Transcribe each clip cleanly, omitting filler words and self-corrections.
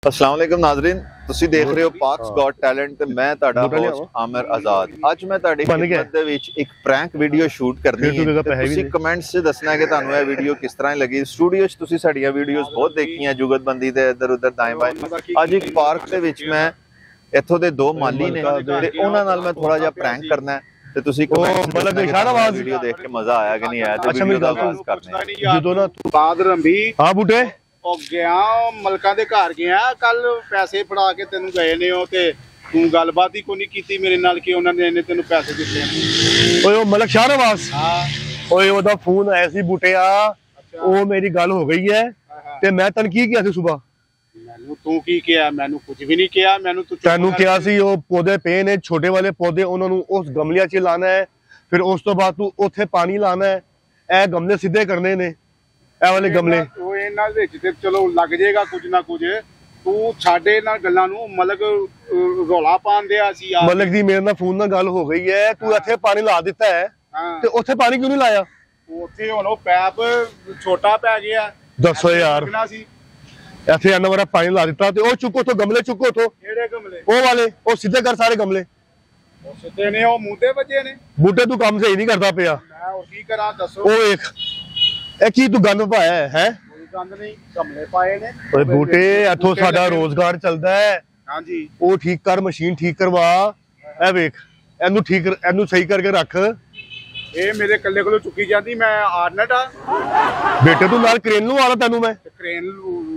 अस्सलाम वालेकुम नाज़रीन, ਤੁਸੀਂ ਦੇਖ ਰਹੇ ਹੋ ਪਾਕਸ ਗॉट ਟੈਲੈਂਟ ਤੇ ਮੈਂ ਤੁਹਾਡਾ ਹੋਸਟ ਆਮਰ ਆਜ਼ਾਦ। ਅੱਜ ਮੈਂ ਤੁਹਾਡੀ ਖਿਦਮਤ ਦੇ ਵਿੱਚ ਇੱਕ ਪ੍ਰੈਂਕ ਵੀਡੀਓ ਸ਼ੂਟ ਕਰਨੀ ਹੈ। ਤੁਸੀਂ ਕਮੈਂਟਸ 'ਚ ਦੱਸਣਾ ਹੈ ਕਿ ਤੁਹਾਨੂੰ ਇਹ ਵੀਡੀਓ ਕਿਸ ਤਰ੍ਹਾਂ ਲੱਗੀ। ਸਟੂਡੀਓ 'ਚ ਤੁਸੀਂ ਸਾਡੀਆਂ ਵੀਡੀਓਜ਼ ਬਹੁਤ ਦੇਖੀਆਂ, ਜੁਗਤਬੰਦੀ ਦੇ ਇੱਧਰ ਉੱਧਰ ਦਾएं बाएं। ਅੱਜ ਇੱਕ ਪਾਰਕ ਦੇ ਵਿੱਚ ਮੈਂ ਇੱਥੋਂ ਦੇ ਦੋ ਮਾਲੀ ਨੇ ਤੇ ਉਹਨਾਂ ਨਾਲ ਮੈਂ ਥੋੜਾ ਜਿਹਾ ਪ੍ਰੈਂਕ ਕਰਨਾ ਹੈ ਤੇ ਤੁਸੀਂ ਮਤਲਬ ਇਸ਼ਾਰਾ ਆਵਾਜ਼ ਵੀਡੀਓ ਦੇਖ ਕੇ ਮਜ਼ਾ ਆਇਆ ਕਿ ਨਹੀਂ ਆਇਆ ਤੇ ਵੀਡੀਓ ਦਾ ਆਗਾਜ਼ करते हैं। ਜਦੋਂ ਨਾ ਬਾਦ ਰੰਭੀ ਹਾਂ ਬੂਟੇ ਉਹ ਗਿਆ ਮਲਕਾਂ ਦੇ ਘਰ ਗਿਆ ਕੱਲ ਪੈਸੇ ਫੜਾ ਕੇ ਤੈਨੂੰ ਗਏ ਨੇ ਉਹ ਤੇ ਤੂੰ ਗੱਲਬਾਤ ਹੀ ਕੋਈ ਨਹੀਂ ਕੀਤੀ ਮੇਰੇ ਨਾਲ ਕਿ ਉਹਨਾਂ ਨੇ ਤੈਨੂੰ ਪੈਸੇ ਦਿੱਤੇ। ਓਏ ਉਹ ਮਲਕ ਸ਼ਾਹਨਵਾਜ਼ ਹਾਂ ਓਏ ਉਹਦਾ ਫੋਨ ਆਇਆ ਸੀ ਬੂਟਿਆ, ਉਹ ਮੇਰੀ ਗੱਲ ਹੋ ਗਈ ਹੈ ਤੇ ਮੈਂ ਤੈਨੂੰ ਕੀ ਕਿਹਾ ਸੀ ਸਵੇਰ? ਮੈਨੂੰ ਤੂੰ ਕੀ ਕਿਹਾ? ਮੈਨੂੰ ਕੁਝ ਵੀ ਨਹੀਂ ਕਿਹਾ। ਮੈਨੂੰ ਤੈਨੂੰ ਕਿਹਾ ਸੀ ਉਹ ਪੌਦੇ ਪਏ ਨੇ ਛੋਟੇ ਵਾਲੇ ਪੌਦੇ, ਉਹਨਾਂ ਨੂੰ ਉਸ ਗਮਲਿਆਂ 'ਚ ਲਾਣਾ ਹੈ, ਫਿਰ ਉਸ ਤੋਂ ਬਾਅਦ ਤੂੰ ਉੱਥੇ ਪਾਣੀ ਲਾਣਾ ਹੈ। ਇਹ ਗਮਲੇ ਸਿੱਧੇ ਕਰਨੇ ਨੇ, ਇਹ ਵਾਲੇ ਗਮਲੇ। ਉਹ ਇਹਨਾਂ ਵਿੱਚ ਤੇ ਚਲੋ ਲੱਗ ਜਾਏਗਾ ਕੁਝ ਨਾ ਕੁਝ, ਤੂੰ ਛਾੜੇ ਨਾਲ ਗੱਲਾਂ ਨੂੰ ਮਲਕ ਰੌਲਾ ਪਾਉਂਦੇ ਆ ਸੀ। ਮਲਕ ਦੀ ਮੇਰੇ ਨਾਲ ਫੋਨ ਨਾਲ ਗੱਲ ਹੋ ਗਈ ਹੈ, ਤੂੰ ਇੱਥੇ ਪਾਣੀ ਲਾ ਦਿੱਤਾ ਹੈ ਤੇ ਉੱਥੇ ਪਾਣੀ ਕਿਉਂ ਨਹੀਂ ਲਾਇਆ? ਉੱਥੇ ਹੁਣ ਉਹ ਪੈਪ ਛੋਟਾ ਪੈ ਗਿਆ। ਦੱਸੋ ਯਾਰ, ਇੱਥੇ ਇੰਨਾ ਵਾਰਾ ਪਾਣੀ ਲਾ ਦਿੱਤਾ ਤੇ ਉਹ ਚੁੱਕੋ ਤੋਂ ਗਮਲੇ ਚੁੱਕੋ ਤੋਂ। ਕਿਹੜੇ ਗਮਲੇ? ਉਹ ਵਾਲੇ, ਉਹ ਸਿੱਧੇ ਕਰ ਸਾਰੇ ਗਮਲੇ। ਉਹ ਸਿੱਧੇ ਨੇ, ਉਹ ਮੂੰਹ ਤੇ ਵੱਜੇ ਨੇ। ਬੂਟੇ ਤੂੰ ਕੰਮ ਸਹੀ ਨਹੀਂ ਕਰਦਾ ਪਿਆ। ਮੈਂ ਹੋਰ ਕੀ ਕਰਾਂ ਦੱਸੋ? ਉਹ ਵੇਖ ਇਹ ਕੀ ਤੂੰ ਗੰਦ ਪਾਇਆ ਹੈ? ਕੋਈ ਗੰਦ ਨਹੀਂ, ਗਮਲੇ ਪਾਏ ਨੇ। ਓਏ ਬੂਟੇ ਇੱਥੋਂ ਸਾਡਾ ਰੋਜ਼ਗਾਰ ਚੱਲਦਾ ਹੈ। ਹਾਂਜੀ ਉਹ ਠੀਕ ਕਰ, ਮਸ਼ੀਨ ਠੀਕ ਕਰਵਾ। ਇਹ ਵੇਖ ਇਹਨੂੰ ਠੀਕ, ਇਹਨੂੰ ਸਹੀ ਕਰਕੇ ਰੱਖ। ਇਹ ਮੇਰੇ ਕੱਲੇ ਕੋਲੋਂ ਚੁੱਕੀ ਜਾਂਦੀ, ਮੈਂ ਆਰਨਟ ਆ। ਬੇਟੇ ਤੂੰ ਨਾਲ ਕਰੇਨ ਨੂੰ ਆਲਾ ਤੈਨੂੰ ਮੈਂ। ਕ੍ਰੇਨ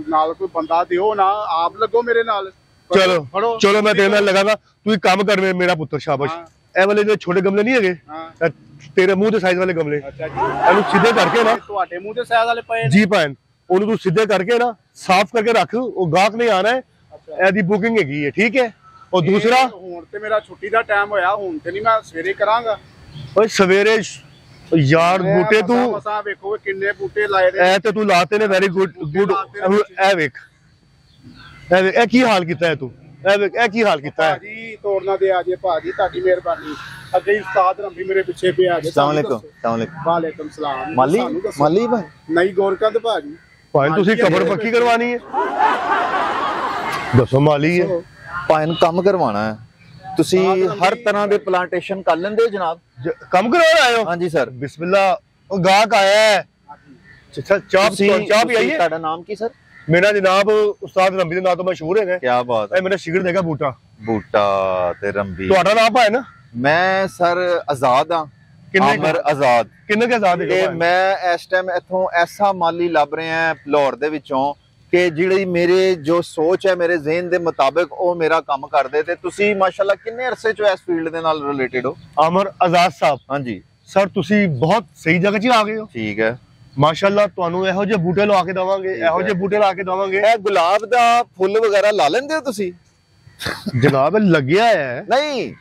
ਨਾਲ ਕੋਈ ਬੰਦਾ ਦਿਓ ਨਾ, ਆਪ ਲੱਗੋ ਮੇਰੇ ਨਾਲ। ਚਲੋ ਚਲੋ ਮੈਂ ਤੇਰੇ ਨਾਲ ਲਗਾਗਾ। ਤੂੰ ਇੱਕ ਕੰਮ ਕਰ ਮੇਰਾ ਪੁੱਤਰ, ਸ਼ਾਬਾਸ਼। ਇਹ ਵਾਲੇ ਜਿਹੜੇ ਛੋਟੇ ਗਮਲੇ ਨਹੀਂ ਹੈਗੇ, ਤੇਰੇ ਮੂੰਹ ਦੇ ਸਾਈਜ਼ ਵਾਲੇ ਗਮਲੇ, ਅੱਛਾ ਜੀ, ਇਹਨੂੰ ਸਿੱਧੇ ਕਰਕੇ ਨਾ। ਤੁਹਾਡੇ ਮੂੰਹ ਦੇ ਸਾਈਜ਼ ਵਾਲੇ ਪਏ ਜੀ ਭੈਣ, ਉਹਨੂੰ ਤੂੰ ਸਿੱਧੇ ਕਰਕੇ ਨਾ ਸਾਫ਼ ਕਰਕੇ ਰੱਖ। ਉਹ ਗਾਹਕ ਨਹੀਂ ਆਣਾ ਹੈ, ਇਹਦੀ ਬੁਕਿੰਗ ਹੈਗੀ ਹੈ, ਠੀਕ ਹੈ। ਉਹ ਦੂਸਰਾ, ਹੁਣ ਤੇ ਮੇਰਾ ਛੁੱਟੀ ਦਾ ਟਾਈਮ ਹੋਇਆ, ਹੁਣ ਤੇ ਨਹੀਂ, ਮੈਂ ਸਵੇਰੇ ਕਰਾਂਗਾ। ਓਏ ਸਵੇਰੇ ਯਾਰ ਬੂਟੇ ਤੂੰ ਮਸਾਂ ਵੇਖੋ ਕਿੰਨੇ ਬੂਟੇ ਲਾਏ ਨੇ। ਇਹ ਤੇ ਤੂੰ ਲਾਤੇ ਨੇ, ਵੈਰੀ ਗੁੱਡ ਗੁੱਡ। ਇਹ ਵੇਖ ਇਹ ਕੀ ਹਾਲ ਕੀਤਾ ਹੈ ਤੂੰ? ਇਹ ਵੇਖ ਇਹ ਕੀ ਹਾਲ ਕੀਤਾ ਹੈ। ਭਾਜੀ ਤੋੜਨਾ ਦੇ ਆ ਜੇ ਭਾਜੀ, ਤੁਹਾਡੀ ਮਿਹਰਬਾਨੀ। ਅੱਗੇ ਉਸਤਾਦ ਰੰਭੀ ਮੇਰੇ ਪਿੱਛੇ ਪਿਆ ਜੇ। अस्सलाम वालेकुम। ਵਾਲੇਕਮ ਸਲਾਮ। ਮਾਲੀ ਮਾਲੀ ਭਾਈ ਨਹੀਂ ਗੋਰਕੰਦ ਭਾਜੀ। ਭਾਈ ਤੁਸੀਂ ਕਬਰ ਪੱਕੀ ਕਰਵਾਣੀ ਹੈ? ਦੱਸੋ ਮਾਲੀ ਹੈ ਭਾਈ ਨੂੰ ਕੰਮ ਕਰਵਾਉਣਾ ਹੈ। ਤੁਸੀਂ ਹਰ ਤਰ੍ਹਾਂ ਦੇ ਪਲਾਂਟੇਸ਼ਨ ਕਰ ਲੈਂਦੇ ਹੋ ਜਨਾਬ? ਕੰਮ ਕਰਵਾਉਣ ਆਏ ਹੋ? ਹਾਂਜੀ ਸਰ। ਬਿਸਮਿल्ला। ਉਹ ਗਾਹਕ ਆਇਆ ਹੈ। ਚਾਹ ਵੀ ਆਈਏ। ਤੁਹਾਡਾ ਨਾਮ ਕੀ ਸਰ? ਮੇਰਾ ਜਨਾਬ ਉਸਤਾਦ ਰੰਭੀ ਦੇ ਨਾਂ ਤੋਂ ਮਸ਼ਹੂਰ ਹੈਗਾ। ਕੀ ਬਾਤ ਹੈ। ਇਹ ਮੇਰਾ ਸ਼ਿਗਰ ਦੇਗਾ ਬੂਟਾ। ਬੂਟਾ ਤੇ ਰੰਭੀ। ਤੁਹਾਡਾ ਨਾਮ ਹੈ ਨਾ? ਮੈਂ ਸਰ ਆਜ਼ਾਦ ਹਾਂ, ਆਮਰ ਆਜ਼ਾਦ। ਕਿੰਨੇ ਕੇ ਆਜ਼ਾਦ ਤੇ ਮੈਂ ਇਸ ਟਾਈਮ ਇੱਥੋਂ ਐਸਾ ਮਾਲੀ ਲੱਭ ਰਿਹਾ ਲਾਹੌਰ ਦੇ ਵਿੱਚੋਂ ਕਿ ਜਿਹੜੀ ਮੇਰੇ ਜੋ ਸੋਚ ਹੈ, ਮੇਰੇ ਜ਼ਿਹਨ ਦੇ ਮੁਤਾਬਿਕ ਉਹ ਮੇਰਾ ਕੰਮ ਕਰਦੇ। ਤੇ ਤੁਸੀਂ ਮਾਸ਼ਾਅੱਲਾ ਕਿੰਨੇ ਅਰਸੇ ਚੋਂ ਇਸ ਫੀਲਡ ਦੇ ਨਾਲ ਰਿਲੇਟਡ ਹੋ? ਆਮਰ ਆਜ਼ਾਦ ਸਾਹਿਬ। ਹਾਂਜੀ ਸਰ, ਤੁਸੀਂ ਬਹੁਤ ਸਹੀ ਜਗ੍ਹਾ 'ਚ ਆ ਗਏ ਹੋ। ਠੀਕ ਹੈ ਮਾਸ਼ਾਅੱਲਾ, ਤੁਹਾਨੂੰ ਇਹੋ ਜਿਹੇ ਬੂਟੇ ਲਵਾ ਕੇ ਦੇਵਾਂਗੇ, ਇਹੋ ਜਿਹੇ ਬੂਟੇ ਲਾ ਕੇ ਦੇਵਾਂਗੇ। ਇਹ ਗੁਲਾਬ ਦਾ ਫੁੱਲ ਵਗੈਰਾ ਲਾ ਲੈਂਦੇ ਹੋ ਤੁਸੀਂ? ਜਨਾਬ ਲੱਗਿਆ ਹੈ। ਨਹੀਂ,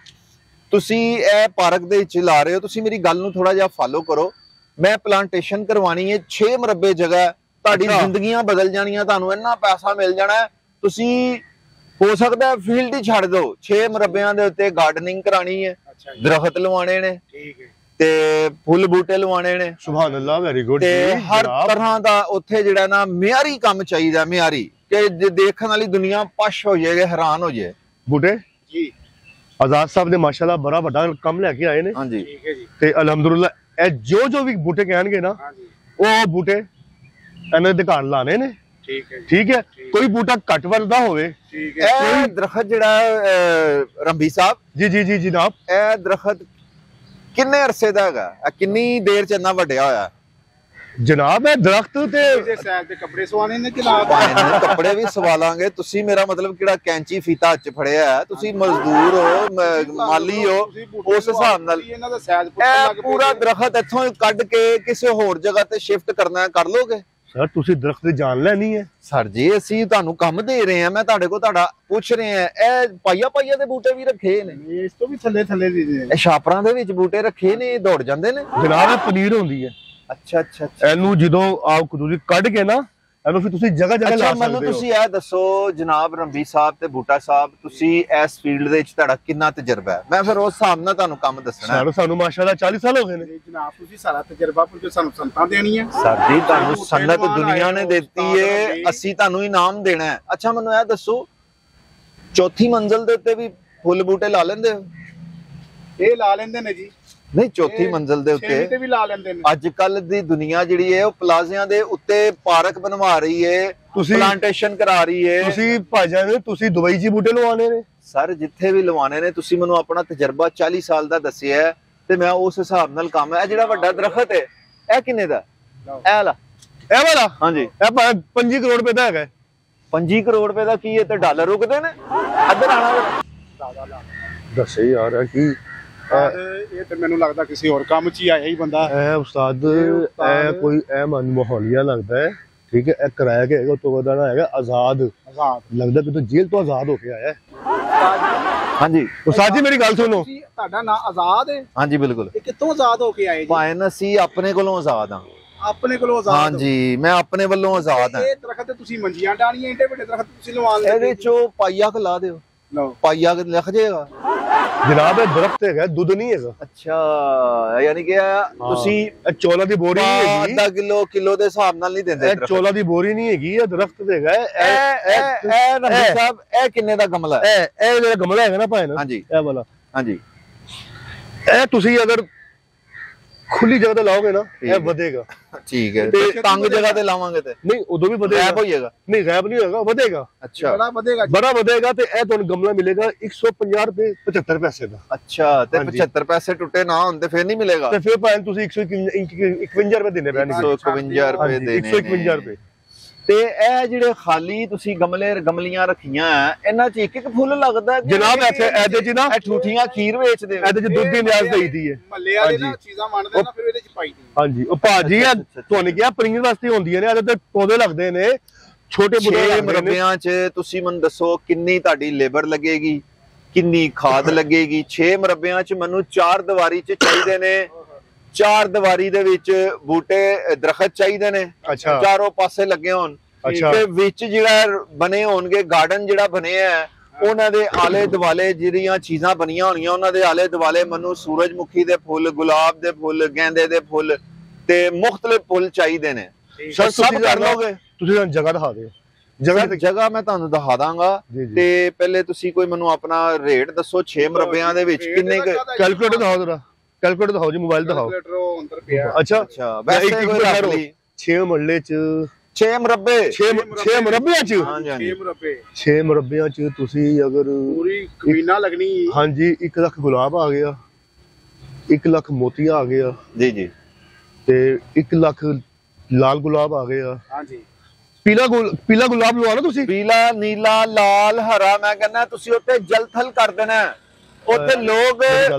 ਤੁਸੀਂ ਇਹ ਪਾਰਕ ਦੇ ਵਿੱਚ ਲਾ ਰਹੇ ਹੋ, ਤੁਸੀਂ ਮੇਰੀ ਗੱਲ ਨੂੰ ਥੋੜਾ ਜਿਹਾ ਫਾਲੋ ਕਰੋ। ਮੈਂ ਪਲਾਂਟੇਸ਼ਨ ਕਰਵਾਣੀ ਹੈ 6 ਮਰਬੇ ਜਗ੍ਹਾ। ਤੁਹਾਡੀ ਜ਼ਿੰਦਗੀਆਂ ਬਦਲ ਜਾਣੀਆਂ, ਤੁਹਾਨੂੰ ਇੰਨਾ ਪੈਸਾ ਮਿਲ ਜਾਣਾ। ਤੁਸੀਂ ਹੋ ਸਕਦਾ ਫੀਲਡ ਹੀ ਛੱਡ ਦਿਓ। 6 ਮਰਬਿਆਂ ਦੇ ਉੱਤੇ ਗਾਰਡਨਿੰਗ ਕਰਾਣੀ ਹੈ, ਦਰਖਤ ਲਵਾਣੇ ਨੇ, ਠੀਕ ਹੈ, ਤੇ ਫੁੱਲ ਬੂਟੇ ਲਵਾਣੇ ਨੇ। ਸੁਭਾਨ ਅੱਲਾਹ, ਵੈਰੀ ਗੁੱਡ। ਤੇ ਹਰ ਤਰ੍ਹਾਂ ਦਾ ਉੱਥੇ ਜਿਹੜਾ ਨਾ ਮਿਆਰੀ ਕੰਮ ਚਾਹੀਦਾ, ਮਿਆਰੀ, ਕਿ ਦੇਖਣ ਵਾਲੀ ਦੁਨੀਆ ਪਸ਼ ਹੋ ਜਾਏ, ਹੈਰਾਨ ਹੋ ਜਾਏ। ਬੂਟੇ ਜੀ ਆਜ਼ਾਦ ਸਾਹਿਬ ਨੇ ਮਾਸ਼ਾਅੱਲਾ ਬੜਾ ਵੱਡਾ ਕੰਮ ਲੈ ਕੇ ਆਏ ਨੇ। ਹਾਂਜੀ ਠੀਕ ਹੈ ਜੀ। ਤੇ ਅਲਹਮਦੁਲਿਲਾ ਇਹ ਜੋ ਵੀ ਬੂਟੇ ਕਹਿਣਗੇ ਨਾ, ਹਾਂਜੀ ਉਹ ਬੂਟੇ ਇਹਨਾਂ ਦੇ ਘਰ ਲਾਣੇ ਨੇ। ਠੀਕ ਹੈ ਜੀ। ਠੀਕ ਹੈ, ਕੋਈ ਬੂਟਾ ਘੱਟ ਵੱਧਦਾ ਹੋਵੇ। ਠੀਕ ਹੈ। ਇਹ ਦਰਖਤ ਜਿਹੜਾ ਰੰਭੀ ਸਾਹਿਬ, ਜੀ ਜੀ ਜੀ ਜਨਾਬ, ਇਹ ਦਰਖਤ ਕਿੰਨੇ ਅਰਸੇ ਦਾ ਹੈਗਾ? ਕਿੰਨੀ ਦੇਰ ਚ ਇੰਨਾ ਵੱਡਿਆ ਹੋਇਆ? ਜਨਾਬ ਇਹ ਦਰਖਤ ਤੇ ਇਹਦੇ ਸਾਈਡ ਤੇ ਕੱਪੜੇ ਸਵਾਣੇ ਨੇ ਜਨਾਬ। ਕੱਪੜੇ ਵੀ ਸਵਾਲਾਂਗੇ। ਤੁਸੀਂ ਮੇਰਾ ਮਤਲਬ ਕਿਹੜਾ ਕੈਂਚੀ ਫੀਤਾ ਹੱਥ ਚ ਫੜਿਆ ਹੈ? ਤੁਸੀਂ ਮਜ਼ਦੂਰ ਹੋ, ਮਾਲੀ ਹੋ, ਉਸ ਹਿਸਾਬ ਨਾਲ ਇਹਨਾਂ ਦਾ ਸਾਈਜ਼ ਇਹ ਪੂਰਾ ਦਰਖਤ ਇੱਥੋਂ ਕੱਢ ਕੇ ਕਿਸੇ ਹੋਰ ਜਗ੍ਹਾ ਤੇ ਸ਼ਿਫਟ ਕਰਨਾ ਕਰ ਲੋਗੇ? ਸਰ, ਤੁਸੀਂ ਦਰਖਤ ਦੀ ਜਾਨ ਲੈਣੀ ਹੈ। ਸਰ ਜੀ, ਅਸੀਂ ਤੁਹਾਨੂੰ ਕੰਮ ਦੇ ਰਹੇ ਹਾਂ, ਮੈਂ ਤੁਹਾਡੇ ਕੋਲ ਤੁਹਾਡਾ ਪੁੱਛ ਰਿਹਾ। ਇਹ ਪਾਈਆ ਦੇ ਬੂਟੇ ਵੀ ਰੱਖੇ ਨੇ, ਇਸ ਤੋਂ ਵੀ ਥੱਲੇ ਦੀ ਨੇ। ਇਹ ਛਾਪਰਾਂ ਦੇ ਵਿੱਚ ਬੂਟੇ ਰੱਖੇ ਨੇ, ਦੌੜ ਜਾਂਦੇ ਨੇ ਜਨਾਬ ਇਹ ਪਨੀਰ ਹੁੰਦੀ ਹੈ। ਅੱਛਾ ਅੱਛਾ ਅੱਛਾ। ਇਹਨੂੰ ਜਦੋਂ ਆਪ ਤੁਸੀਂ ਕੱਢ ਕੇ ਨਾ ਇਹਨੂੰ ਫਿਰ ਤੁਸੀਂ ਜਗ੍ਹਾ ਜਗ੍ਹਾ ਲਾ ਅੱਛਾ ਸਕਦੇ ਮੈਨੂੰ ਹੋ। ਤੁਸੀਂ ਇਹ ਦੱਸੋ ਜਨਾਬ ਰੰਬੀ ਸਾਹਿਬ ਤੇ ਬੂਟਾ ਸਾਹਿਬ, ਤੁਸੀਂ ਇਸ ਫੀਲਡ ਦੇ ਵਿੱਚ ਤੁਹਾਡਾ ਕਿੰਨਾ ਤਜਰਬਾ ਹੈ? ਮੈਂ ਫਿਰ ਉਸ ਹਿਸਾਬ ਨਾਲ ਤੁਹਾਨੂੰ ਕੰਮ ਦੱਸਣਾ ਹੈ। ਸਾਨੂੰ ਮਾਸ਼ਾਅੱਲਾ 40 ਸਾਲ ਹੋ ਗਏ ਨੇ। ਜਨਾਬ ਤੁਸੀਂ ਸਾਰਾ ਤਜਰਬਾ ਪੁੱਛੋ, ਸਾਨੂੰ ਸੰਤਾਂ ਦੇਣੀਆਂ। ਸਰ ਜੀ ਤੁਹਾਨੂੰ ਸਨਤ ਦੁਨੀਆ ਨੇ ਦਿੱਤੀ ਏ, ਅਸੀਂ ਤੁਹਾਨੂੰ ਇਨਾਮ ਦੇਣਾ ਹੈ। ਅੱਛਾ ਮੈਨੂੰ ਇਹ ਦੱਸੋ ਚੌਥੀ ਮੰਜ਼ਲ ਦੇ ਉੱਤੇ ਵੀ ਫੁੱਲ ਬੂਟੇ ਲਾ ਲੈਂਦੇ ਹੋ? ਇਹ ਲਾ ਲੈਂਦੇ ਨੇ ਜੀ। ਨਹੀਂ ਚੌਥੀ ਮੰਜ਼ਲ ਦੇ ਛੇਵੀਂ ਤੇ ਉੱਤੇ ਵੀ ਲਾ ਲੈਂਦੇ ਨੇ। ਅੱਜ ਕੱਲ ਦੀ ਦੁਨੀਆ ਜਿਹੜੀ ਹੈ ਉਹ ਪਲਾਜ਼ਿਆਂ ਦੇ ਉੱਤੇ ਪਾਰਕ ਬਣਵਾ ਰਹੀ ਏ, ਤੁਸੀਂ ਪਲਾਂਟੇਸ਼ਨ ਕਰਾ ਰਹੀ ਏ। ਤੁਸੀਂ ਭਾਜਾ ਨੇ ਤੁਸੀਂ ਦੁਬਈ 'ਚ ਬੂਟੇ ਲਵਾਉਣੇ ਨੇ। ਸਰ ਜਿੱਥੇ ਵੀ ਲਵਾਣੇ ਨੇ ਤੁਸੀਂ ਮੈਨੂੰ ਆਪਣਾ ਤਜਰਬਾ 40 ਸਾਲ ਦਾ ਦੱਸਿਆ ਹੈ ਤੇ ਮੈਂ ਉਸ ਹਿਸਾਬ ਨਾਲ ਕੰਮ ਹੈ। ਜਿਹੜਾ ਵੱਡਾ ਦਰਖਤ ਹੈ ਇਹ ਕਿੰਨੇ ਦਾ? ਇਹ ਵਾਲਾ? ਇਹ ਵਾਲਾ ਹਾਂਜੀ ਇਹ 5 ਕਰੋੜ ਰੁਪਏ ਦਾ ਹੈਗਾ। 25 ਕਰੋੜ ਰੁਪਏ ਦਾ ਕੀ ਹੈ ਤੇ ਡਾਲਰ ਰੁਕਦੇ ਨੇ? ਇੱਧਰ ਆਣਾ ਦੱਸੇ ਯਾਰ ਕੀ ਇਹ ਤੇ ਮੈਨੂੰ ਲੱਗਦਾ ਕਿਸੇ ਹੋਰ ਕੰਮ 'ਚ ਹੀ ਆਇਆ ਹੀ ਬੰਦਾ। ਇਹ ਉਸਤਾਦ ਇਹ ਕੋਈ ਇਹ ਮਨ ਮਾਹੌਲੀਆ ਲੱਗਦਾ ਹੈ, ਠੀਕ ਹੈ। ਇਹ ਕਿਰਾਇਆ ਕੇ ਹੈਗਾ ਤੋਂ ਵਧਾ ਹੈਗਾ ਆਜ਼ਾਦ ਲੱਗਦਾ ਕਿ ਤੂੰ ਜੇਲ੍ਹ ਤੋਂ ਆਜ਼ਾਦ ਹੋ ਕੇ ਆਇਆ ਹੈ। ਹਾਂਜੀ ਉਸਤਾਦ ਜੀ ਮੇਰੀ ਗੱਲ ਸੁਣੋ, ਤੁਹਾਡਾ ਨਾਂ ਆਜ਼ਾਦ ਹੈ? ਹਾਂਜੀ ਬਿਲਕੁਲ। ਇਹ ਕਿੱਥੋਂ ਆਜ਼ਾਦ ਹੋ ਕੇ ਆਏ ਜੀ? ਭਾਵੇਂ ਅਸੀਂ ਆਪਣੇ ਕੋਲੋਂ ਆਜ਼ਾਦ ਹਾਂ। ਆਪਣੇ ਕੋਲੋਂ ਆਜ਼ਾਦ? ਹਾਂਜੀ ਮੈਂ ਆਪਣੇ ਵੱਲੋਂ ਆਜ਼ਾਦ ਹਾਂ। ਇਹ ਦਰਖਤ ਤੇ ਤੁਸੀਂ ਮੰਜੀਆਂ ਡਾਣੀਆਂ, ਇੰਨੇ ਵੱਡੇ ਦਰਖਤ ਤੁਸੀਂ ਲਵਾਉਣ ਲੱਗੇ। ਇਹਦੇ ਚੋਂ ਪਾਈਆ ਲਾ ਦਿਓ, ਲਓ ਪਾਈਆ ਲਿਖ ਜਾਏਗਾ। ਜਨਾਬ ਇਹ ਦਰਖਤ ਹੈਗਾ, ਦੁੱਧ ਨਹੀਂ ਹੈਗਾ। ਅੱਛਾ ਯਾਨੀ ਕਿ ਤੁਸੀਂ ਇਹ ਚੋਲਾ ਦੀ ਬੋਰੀ ਨਹੀਂ ਹੈਗੀ, ਅੱਧਾ ਕਿਲੋ ਦੇ ਹਿਸਾਬ ਨਾਲ ਨਹੀਂ ਦਿੰਦੇ। ਇਹ ਚੋਲਾ ਦੀ ਬੋਰੀ ਨਹੀਂ ਹੈਗੀ, ਇਹ ਦਰਖਤ ਹੈਗਾ। ਇਹ ਰੰਬੀ ਸਾਹਿਬ ਇਹ ਕਿੰਨੇ ਦਾ ਗਮਲਾ ਹੈ? ਇਹ ਜਿਹੜਾ ਗਮਲਾ ਹੈਗਾ ਨਾ ਭਾਈ ਨਾ, ਹਾਂਜੀ ਇਹ ਵਾਲਾ, ਹਾਂਜੀ ਇਹ ਤੁਸੀਂ ਅਗਰ ਖੁੱਲੀ ਜਗ੍ਹਾ ਤੇ ਲਾਓਗੇ ਨਾ ਇਹ ਵਧੇਗਾ। ਠੀਕ ਹੈ ਤੇ ਤੰਗ ਜਗ੍ਹਾ ਤੇ ਲਾਵਾਂਗੇ ਤੇ ਨਹੀਂ ਉਦੋਂ ਵੀ ਵਧੇਗਾ। ਗਾਇਬ ਹੋ ਜਾਏਗਾ? ਨਹੀਂ ਗਾਇਬ ਨਹੀਂ ਹੋਏਗਾ, ਵਧੇਗਾ। ਅੱਛਾ ਬੜਾ ਵਧੇਗਾ ਜੀ। ਬੜਾ ਵਧੇਗਾ ਤੇ ਇਹ ਤੁਹਾਨੂੰ ਗਮਲਾ ਮਿਲੇਗਾ 150 ਰੁਪਏ 75 ਪੈਸੇ ਦਾ। ਅੱਛਾ ਤੇ 75 ਪੈਸੇ ਟੁੱਟੇ ਨਾ ਹੁੰਦੇ ਫਿਰ ਨਹੀਂ ਮਿਲੇਗਾ? ਤੇ ਫਿਰ ਭਾਵੇਂ ਤੁਸੀਂ 151 ਰੁਪਏ ਦੇਣੇ ਪੈਣਗੇ। 151 ਰੁਪਏ ਦੇਣੇ 151 ਰੁਪਏ। ਤੇ ਇਹ ਜਿਹੜੇ ਖਾਲੀ ਤੁਸੀਂ ਗਮਲੀਆਂ ਰੱਖੀਆਂ ਇਹਨਾਂ 'ਚ ਇੱਕ ਫੁੱਲ ਲੱਗਦਾ ਜਨਾਬ ਇੱਥੇ ਇਹਦੇ 'ਚ ਨਾ ਇਹ ਠੂਠੀਆਂ ਖੀਰ ਵੇਚਦੇ ਹੋ? ਇਹਦੇ 'ਚ ਦੁੱਧ ਦੀ ਨਿਆਜ਼ ਦੇਈਦੀ ਹੈ। ਮੱਲੇ ਵਾਲੇ ਨਾ ਚੀਜ਼ਾਂ ਮੰਨਦੇ ਨਾ ਫਿਰ ਇਹਦੇ 'ਚ ਪਾਈ ਦੀ। ਹਾਂਜੀ ਉਹ ਭਾਜੀ ਆ ਤੁਹਾਨੂੰ ਕਿਹਾ ਪਰਿੰਗ ਵਾਸਤੇ ਹੁੰਦੀਆਂ ਨੇ, ਇਹਦੇ ਤੇ ਪੌਦੇ ਲੱਗਦੇ ਨੇ ਛੋਟੇ ਬੁੱਢੇ 6 ਮਰਬਿਆਂ 'ਚ। ਤੁਸੀਂ ਮੈਨੂੰ ਦੱਸੋ ਕਿੰਨੀ ਤੁਹਾਡੀ ਲੇਬਰ ਲੱਗੇਗੀ, ਕਿੰਨੀ ਖਾਦ ਲੱਗੇਗੀ? 6 ਮਰਬਿਆਂ 'ਚ ਮੈਨੂੰ 4 ਦੀਵਾਰੀ 'ਚ ਚਾਹੀਦੇ ਨੇ। 4 ਦੀਵਾਰੀ ਦੇ ਵਿੱਚ ਬੂਟੇ ਦਰਖਤ ਚਾਹੀਦੇ ਨੇ, ਅੱਛਾ ਚਾਰੋਂ ਪਾਸੇ ਲੱਗੇ ਹੋਣ ਤੇ ਵਿੱਚ ਜਿਹੜਾ ਬਣੇ ਹੋਣਗੇ ਗਾਰਡਨ ਜਿਹੜਾ ਬਣਿਆ ਹੈ ਉਹਨਾਂ ਦੇ ਆਲੇ ਦੁਆਲੇ ਜਿਹੜੀਆਂ ਚੀਜ਼ਾਂ ਬਣੀਆਂ ਹੋਣੀਆਂ ਉਹਨਾਂ ਦੇ ਆਲੇ ਦੁਆਲੇ ਮੈਨੂੰ ਸੂਰਜਮੁਖੀ ਦੇ ਫੁੱਲ, ਗੁਲਾਬ ਦੇ ਫੁੱਲ, ਗੇਂਦੇ ਦੇ ਫੁੱਲ ਤੇ ਮੁxtਲਿਫ ਫੁੱਲ ਚਾਹੀਦੇ ਨੇ। ਸਰ ਸਭ ਕਰ ਲਓਗੇ? ਤੁਸੀਂ ਸਾਨੂੰ ਜਗ੍ਹਾ ਦਿਖਾ ਦਿਓ। ਜਗ੍ਹਾ ਮੈਂ ਤੁਹਾਨੂੰ ਦਿਖਾ ਦਾਂਗਾ ਤੇ ਪਹਿਲੇ ਤੁਸੀਂ ਕੋਈ ਮੈਨੂੰ ਆਪਣਾ ਰੇਟ ਦੱਸੋ 6 ਮਰਬਿਆਂ ਦੇ ਵਿੱਚ ਕਿੰਨੇ? ਕੈਲਕੂਲੇਟਰ ਦਿਖਾਓ ਜਰਾ, ਕੈਲਕੂਲੇਟਰ ਦਿਖਾਓ ਜੀ, ਮੋਬਾਈਲ ਦਿਖਾਓ। ਅੰਦਰ ਪਿਆ। ਅੱਛਾ ਵੈਸੇ ਕੋਈ ਰੱਖ ਲਈ 6 ਮਰਲੇ 'ਚ 6 ਮਰਬੇ 6 ਮਰਬਿਆਂ 'ਚ? ਹਾਂਜੀ 6 ਮਰਬਿਆਂ 'ਚ ਤੁਸੀਂ ਅਗਰ ਪੂਰੀ ਕਮੀਨਾ ਲੱਗਣੀ। ਹਾਂਜੀ 1 ਲੱਖ ਗੁਲਾਬ ਆ ਗਿਆ, 1 ਲੱਖ ਮੋਤੀਆ ਆ ਗਿਆ ਜੀ ਜੀ, ਤੇ 1 ਲੱਖ ਲਾਲ ਗੁਲਾਬ ਆ ਗਿਆ। ਹਾਂਜੀ ਪੀਲਾ ਗੁਲਾਬ ਲਵਾਣਾ ਤੁਸੀਂ? ਪੀਲਾ, ਨੀਲਾ, ਲਾਲ, ਹਰਾ। ਮੈਂ ਕਹਿੰਦਾ ਤੁਸੀਂ ਉੱਤੇ ਜਲਥਲ ਕਰ ਦੇਣਾ, ਉੱਥੇ ਲੋਕ